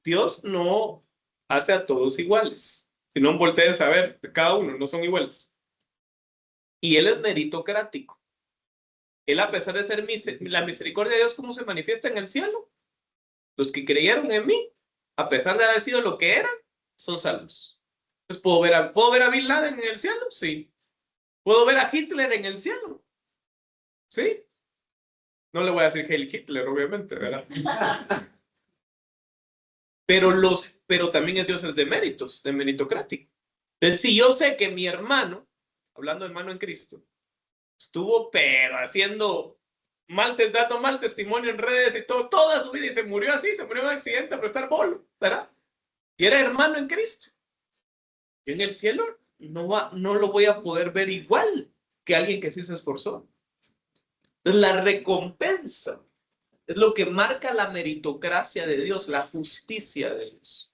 Speaker 1: Dios no hace a todos iguales. Si no, volteen a ver, cada uno no son iguales. Y Él es meritocrático. Él, a pesar de ser la misericordia de Dios, ¿cómo se manifiesta en el cielo? Los que creyeron en mí, a pesar de haber sido lo que eran, son salvos. Entonces, ¿puedo ver a Bin Laden en el cielo? Sí. ¿Puedo ver a Hitler en el cielo? Sí. No le voy a decir Heil Hitler, obviamente, ¿verdad? Pero también es Dios es de méritos, de meritocrático. Entonces, si yo sé que mi hermano, hablando de hermano en Cristo, estuvo pero haciendo dando mal testimonio en redes y todo, toda su vida, y se murió así, se murió en un accidente por estar bolo, ¿verdad? Y era hermano en Cristo. Yo en el cielo no lo voy a poder ver igual que alguien que sí se esforzó. Entonces, la recompensa es lo que marca la meritocracia de Dios, la justicia de Dios.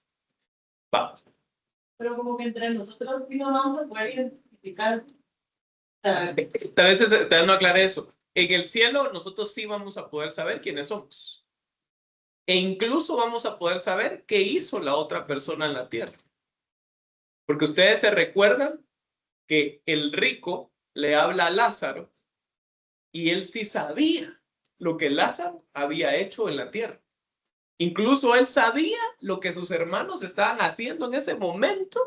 Speaker 1: Va.
Speaker 4: Pero como que entre nosotros sí nos vamos a poder identificar.
Speaker 1: Tal vez no aclaré eso. En el cielo nosotros sí vamos a poder saber quiénes somos. E incluso vamos a poder saber qué hizo la otra persona en la tierra. Porque ustedes se recuerdan que el rico le habla a Lázaro y él sí sabía lo que Lázaro había hecho en la tierra. Incluso él sabía lo que sus hermanos estaban haciendo en ese momento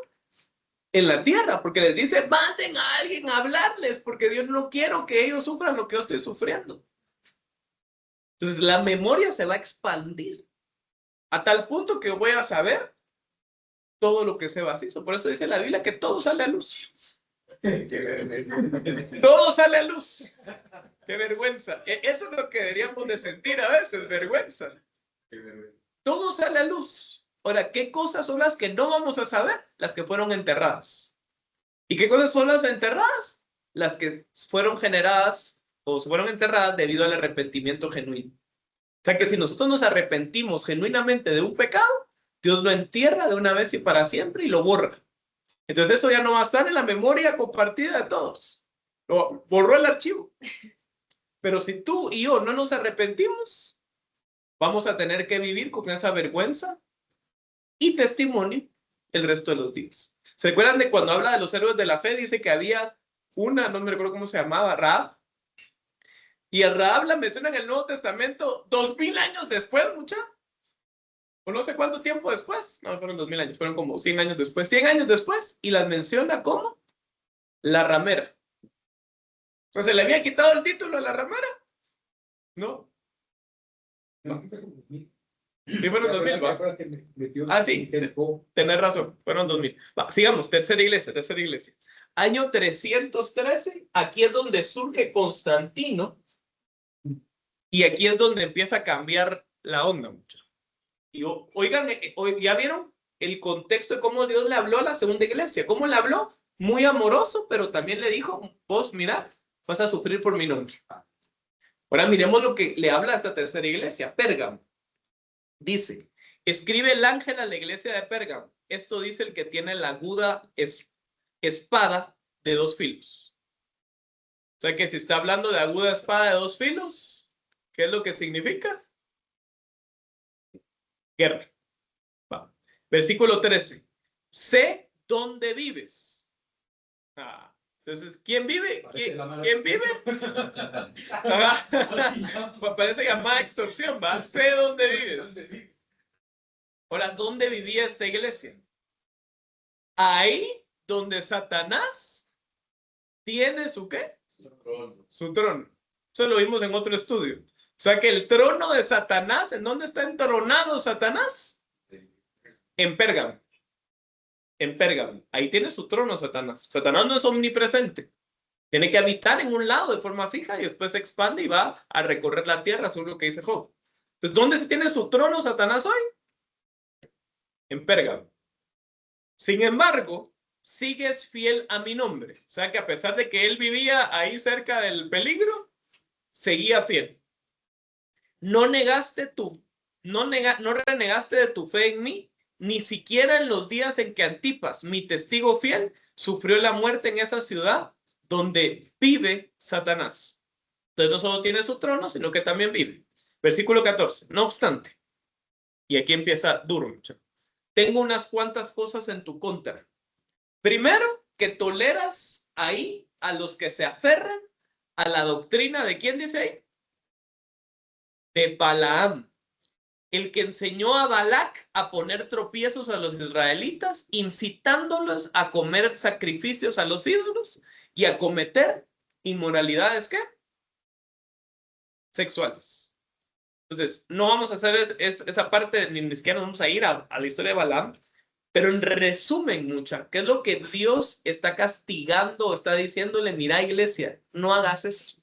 Speaker 1: en la tierra, porque les dice, manden a alguien a hablarles, porque Dios no quiero que ellos sufran lo que yo estoy sufriendo. Entonces la memoria se va a expandir a tal punto que voy a saber todo lo que Sebas hizo. Por eso dice la Biblia que todo sale a luz. Todo sale a luz. Qué vergüenza. Eso es lo que deberíamos de sentir a veces, vergüenza. Todo sale a luz. Ahora, ¿qué cosas son las que no vamos a saber? Las que fueron enterradas. ¿Y qué cosas son las enterradas? Las que fueron generadas o se fueron enterradas debido al arrepentimiento genuino. O sea que si nosotros nos arrepentimos genuinamente de un pecado, Dios lo entierra de una vez y para siempre y lo borra. Entonces eso ya no va a estar en la memoria compartida de todos. Lo borró el archivo. Pero si tú y yo no nos arrepentimos, vamos a tener que vivir con esa vergüenza y testimonio el resto de los días. ¿Se acuerdan de cuando habla de los héroes de la fe? Dice que había una, no me recuerdo cómo se llamaba, Rahab. Y a Rahab la menciona en el Nuevo Testamento 2000 años después, mucha. O no sé cuánto tiempo después. No, fueron 2000 años, fueron como 100 años después. 100 años después, y las menciona como la ramera. O sea, ¿se le había quitado el título a la ramera? No. Sí, fueron 2000, va. Ah, sí, tenés razón, fueron 2000. Va, sigamos, tercera iglesia. Año 313, aquí es donde surge Constantino y aquí es donde empieza a cambiar la onda, muchachos. Y oigan, ¿ya vieron el contexto de cómo Dios le habló a la segunda iglesia? ¿Cómo le habló? Muy amoroso, pero también le dijo, vos, mira, vas a sufrir por mi nombre. Ahora miremos lo que le habla a esta tercera iglesia, Pérgamo. Dice, escribe el ángel a la iglesia de Pérgamo. Esto dice el que tiene la aguda espada de 2 filos. O sea que si está hablando de aguda espada de 2 filos, ¿qué es lo que significa? Guerra. Va. Versículo 13. Sé dónde vives. Entonces, ¿quién vive? ¿Quién vive? Parece llamada extorsión, ¿va? Sé dónde vives. Ahora, ¿dónde vivía esta iglesia? Ahí donde Satanás tiene su ¿qué? Su trono. Eso lo vimos en otro estudio. O sea que el trono de Satanás, ¿en dónde está entronado Satanás? En Pérgamo. En Pérgamo. Ahí tiene su trono Satanás. Satanás no es omnipresente. Tiene que habitar en un lado de forma fija y después se expande y va a recorrer la tierra, según lo que dice Job. Entonces, ¿dónde se tiene su trono Satanás hoy? En Pérgamo. Sin embargo, sigues fiel a mi nombre. O sea que a pesar de que él vivía ahí cerca del peligro, seguía fiel. No renegaste de tu fe en mí, ni siquiera en los días en que Antipas, mi testigo fiel, sufrió la muerte en esa ciudad donde vive Satanás. Entonces no solo tiene su trono, sino que también vive. Versículo 14. No obstante, y aquí empieza duro, mucho. Tengo unas cuantas cosas en tu contra. Primero, que toleras ahí a los que se aferran a la doctrina de ¿quién dice ahí? De Balaam, el que enseñó a Balac a poner tropiezos a los israelitas, incitándolos a comer sacrificios a los ídolos y a cometer inmoralidades, ¿qué? Sexuales. Entonces, no vamos a hacer esa parte, ni siquiera nos vamos a ir a la historia de Balaam, pero en resumen, mucha, ¿qué es lo que Dios está castigando o está diciéndole? Mira, iglesia, no hagas esto.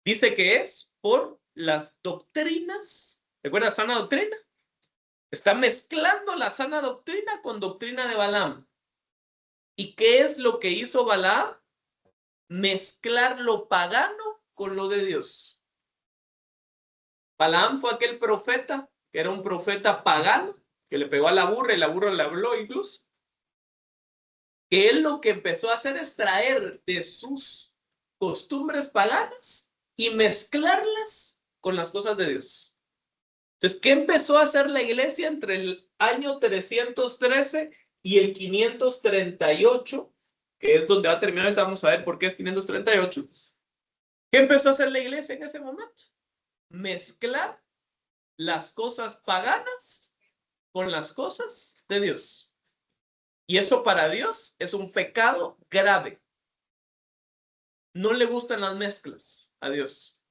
Speaker 1: Dice que es por las doctrinas. ¿Recuerdas sana doctrina? Está mezclando la sana doctrina con doctrina de Balaam. ¿Y qué es lo que hizo Balaam? Mezclar lo pagano con lo de Dios. Balaam fue aquel profeta que era un profeta pagano, que le pegó a la burra y la burra le habló incluso. Que él lo que empezó a hacer es traer de sus costumbres paganas y mezclarlas con las cosas de Dios. Entonces, ¿qué empezó a hacer la iglesia entre el año 313 y el 538? Que es donde va a terminar, ahorita vamos a ver por qué es 538. ¿Qué empezó a hacer la iglesia en ese momento? Mezclar las cosas paganas con las cosas de Dios. Y eso para Dios es un pecado grave. No le gustan las mezclas a Dios.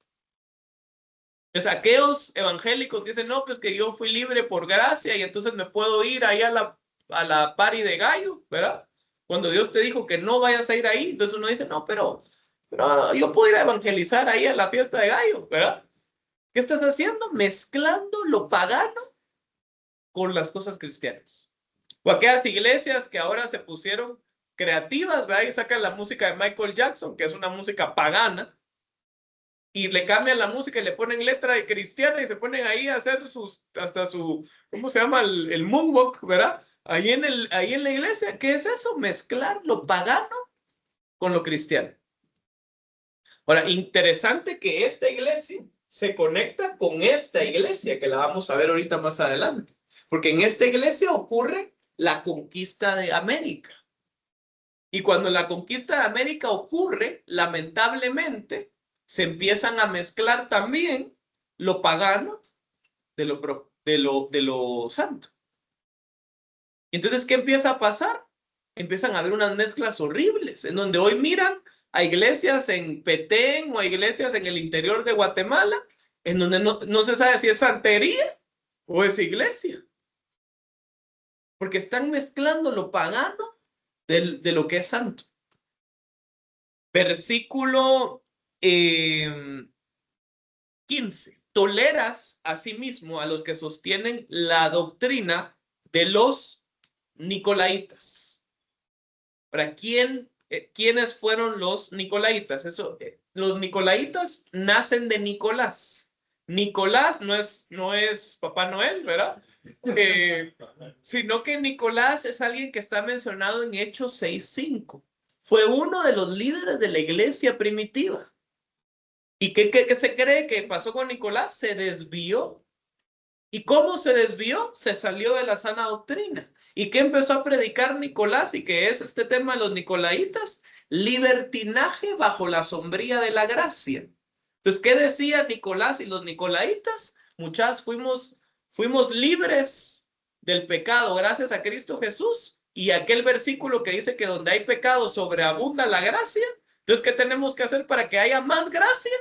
Speaker 1: Es aquellos evangélicos que dicen, no, pues que yo fui libre por gracia y entonces me puedo ir ahí a la party de gallo, ¿verdad? Cuando Dios te dijo que no vayas a ir ahí, entonces uno dice, no, pero yo puedo ir a evangelizar ahí a la fiesta de gallo, ¿verdad? ¿Qué estás haciendo? Mezclando lo pagano con las cosas cristianas. O aquellas iglesias que ahora se pusieron creativas, ¿verdad? Y sacan la música de Michael Jackson, que es una música pagana, y le cambian la música y le ponen letra de cristiana y se ponen ahí a hacer hasta su, ¿cómo se llama? El moonwalk, ¿verdad? Ahí en la iglesia. ¿Qué es eso? Mezclar lo pagano con lo cristiano. Ahora, interesante que esta iglesia se conecta con esta iglesia, que la vamos a ver ahorita más adelante. Porque en esta iglesia ocurre la conquista de América. Y cuando la conquista de América ocurre, lamentablemente, se empiezan a mezclar también lo pagano de lo santo. Y entonces, ¿qué empieza a pasar? Empiezan a haber unas mezclas horribles, en donde hoy miran a iglesias en Petén o a iglesias en el interior de Guatemala, en donde no se sabe si es santería o es iglesia. Porque están mezclando lo pagano de lo que es santo. Versículo 15. Toleras asimismo a los que sostienen la doctrina de los nicolaitas. ¿Para quiénes fueron los nicolaitas? Los nicolaitas nacen de Nicolás. Nicolás no es Papá Noel, ¿verdad? Sino que Nicolás es alguien que está mencionado en Hechos 6:5. Fue uno de los líderes de la iglesia primitiva. ¿Y qué se cree que pasó con Nicolás? Se desvió. ¿Y cómo se desvió? Se salió de la sana doctrina. ¿Y qué empezó a predicar Nicolás? ¿Y qué es este tema de los nicolaitas? Libertinaje bajo la sombría de la gracia. Entonces, ¿qué decía Nicolás y los nicolaitas? Muchas fuimos libres del pecado gracias a Cristo Jesús. Y aquel versículo que dice que donde hay pecado sobreabunda la gracia. Entonces, ¿qué tenemos que hacer para que haya más gracia?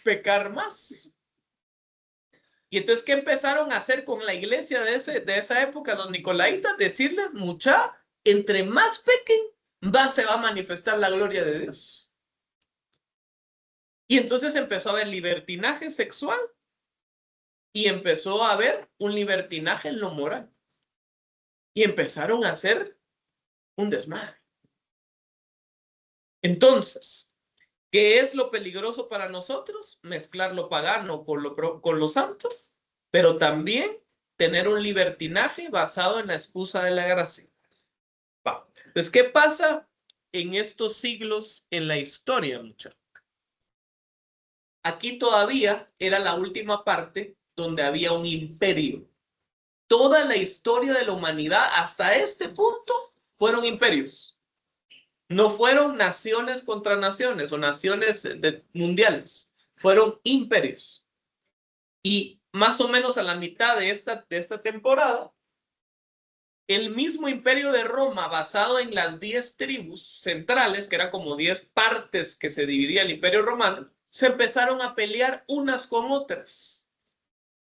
Speaker 1: pecar más. Y entonces, ¿qué empezaron a hacer con la iglesia de esa época, los nicolaitas? Decirles, mucha, entre más pequen, se va a manifestar la gloria de Dios. Y entonces empezó a haber libertinaje sexual y empezó a haber un libertinaje en lo moral. Y empezaron a hacer un desmadre. Entonces, ¿qué es lo peligroso para nosotros? Mezclar lo pagano con lo santo, pero también tener un libertinaje basado en la excusa de la gracia. Pues, ¿qué pasa en estos siglos en la historia, muchachos? Aquí todavía era la última parte donde había un imperio. Toda la historia de la humanidad hasta este punto fueron imperios. No fueron naciones contra naciones o naciones mundiales. Fueron imperios. Y más o menos a la mitad de esta temporada, el mismo imperio de Roma, basado en las 10 tribus centrales, que eran como 10 partes que se dividía el imperio romano, se empezaron a pelear unas con otras.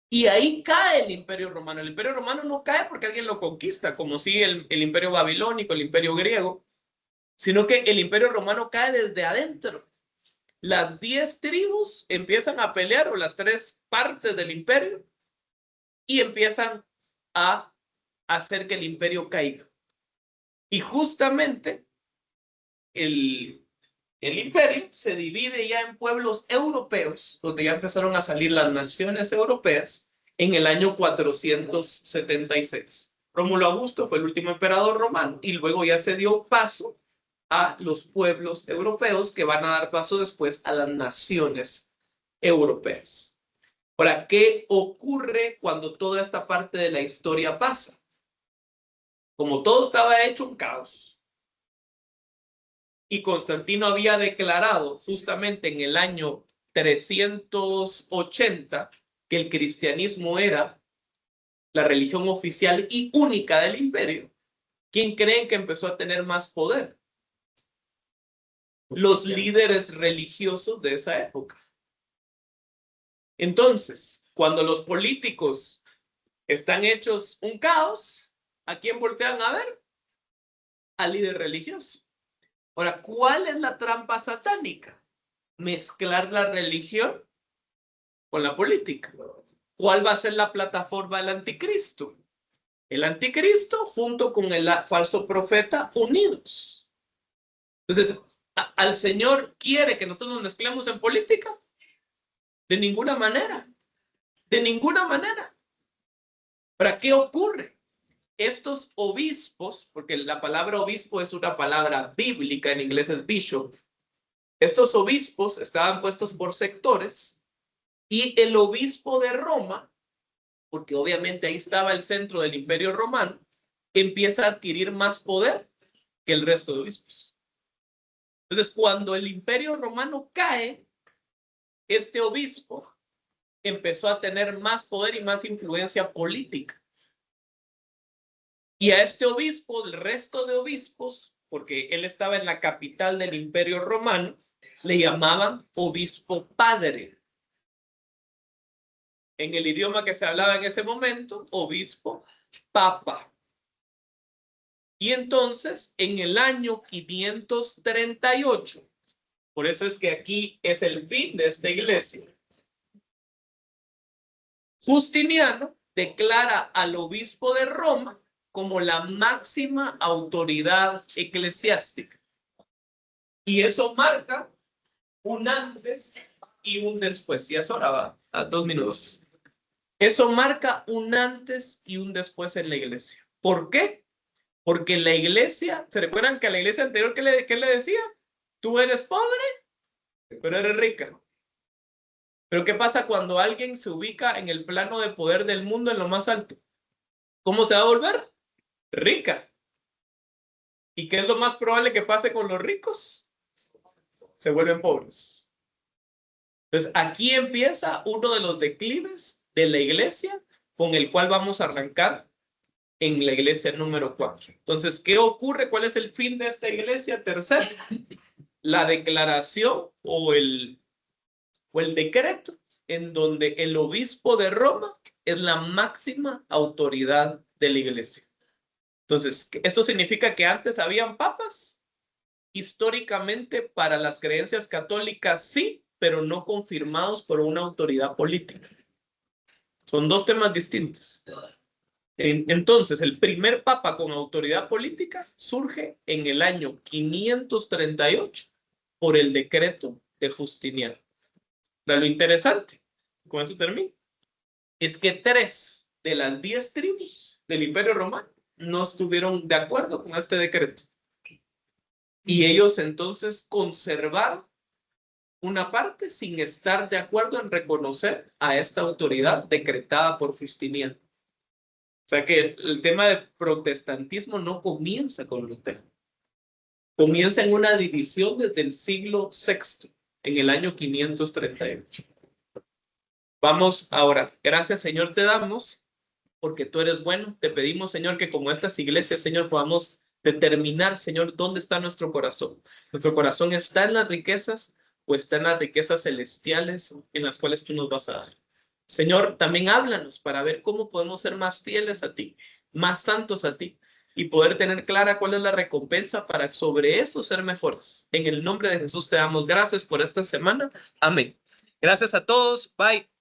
Speaker 1: Y ahí cae el imperio romano. El imperio romano no cae porque alguien lo conquista, como si el imperio babilónico, el imperio griego, sino que el imperio romano cae desde adentro. Las 10 tribus empiezan a pelear, o las 3 partes del imperio, y empiezan a hacer que el imperio caiga. Y justamente el imperio se divide ya en pueblos europeos, donde ya empezaron a salir las naciones europeas en el año 476. Rómulo Augusto fue el último emperador romano y luego ya se dio paso a los pueblos europeos que van a dar paso después a las naciones europeas. Ahora, ¿qué ocurre cuando toda esta parte de la historia pasa? Como todo estaba hecho un caos, y Constantino había declarado justamente en el año 380 que el cristianismo era la religión oficial y única del imperio, ¿quién creen que empezó a tener más poder? Los líderes religiosos de esa época. Entonces, cuando los políticos están hechos un caos, ¿a quién voltean a ver? Al líder religioso. Ahora, ¿cuál es la trampa satánica? Mezclar la religión con la política. ¿Cuál va a ser la plataforma del anticristo? El anticristo junto con el falso profeta unidos. Entonces, ¿al Señor quiere que nosotros nos mezclemos en política? De ninguna manera. De ninguna manera. ¿Para qué ocurre? Estos obispos, porque la palabra obispo es una palabra bíblica, en inglés es bishop, estos obispos estaban puestos por sectores y el obispo de Roma, porque obviamente ahí estaba el centro del imperio romano, empieza a adquirir más poder que el resto de obispos. Entonces, cuando el imperio romano cae, este obispo empezó a tener más poder y más influencia política. Y a este obispo, el resto de obispos, porque él estaba en la capital del imperio romano, le llamaban obispo padre. En el idioma que se hablaba en ese momento, obispo papa. Y entonces, en el año 538, por eso es que aquí es el fin de esta iglesia, Justiniano declara al obispo de Roma como la máxima autoridad eclesiástica. Y eso marca un antes y un después. Y eso ahora va a 2 minutos. Eso marca un antes y un después en la iglesia. ¿Por qué? Porque la iglesia, ¿se recuerdan que a la iglesia anterior qué le decía? Tú eres pobre, pero eres rica. Pero ¿qué pasa cuando alguien se ubica en el plano de poder del mundo en lo más alto? ¿Cómo se va a volver? Rica. ¿Y qué es lo más probable que pase con los ricos? Se vuelven pobres. Entonces, aquí empieza uno de los declives de la iglesia con el cual vamos a arrancar en la iglesia número 4. Entonces, ¿qué ocurre? ¿Cuál es el fin de esta iglesia? Tercero, la declaración o o el decreto en donde el obispo de Roma es la máxima autoridad de la iglesia. Entonces, esto significa que antes habían papas. Históricamente, para las creencias católicas sí, pero no confirmados por una autoridad política. Son dos temas distintos. Entonces, el primer papa con autoridad política surge en el año 538 por el decreto de Justiniano. Pero lo interesante, con eso termino, es que 3 de las 10 tribus del Imperio Romano no estuvieron de acuerdo con este decreto. Y ellos entonces conservaron una parte sin estar de acuerdo en reconocer a esta autoridad decretada por Justiniano. O sea que el tema de protestantismo no comienza con Lutero. Comienza en una división desde el siglo VI, en el año 538. Vamos ahora. Gracias, Señor, te damos, porque tú eres bueno. Te pedimos, Señor, que como estas iglesias, Señor, podamos determinar, Señor, dónde está nuestro corazón. ¿Nuestro corazón está en las riquezas o está en las riquezas celestiales en las cuales tú nos vas a dar? Señor, también háblanos para ver cómo podemos ser más fieles a ti, más santos a ti, y poder tener clara cuál es la recompensa para sobre eso ser mejores. En el nombre de Jesús te damos gracias por esta semana. Amén. Gracias a todos. Bye.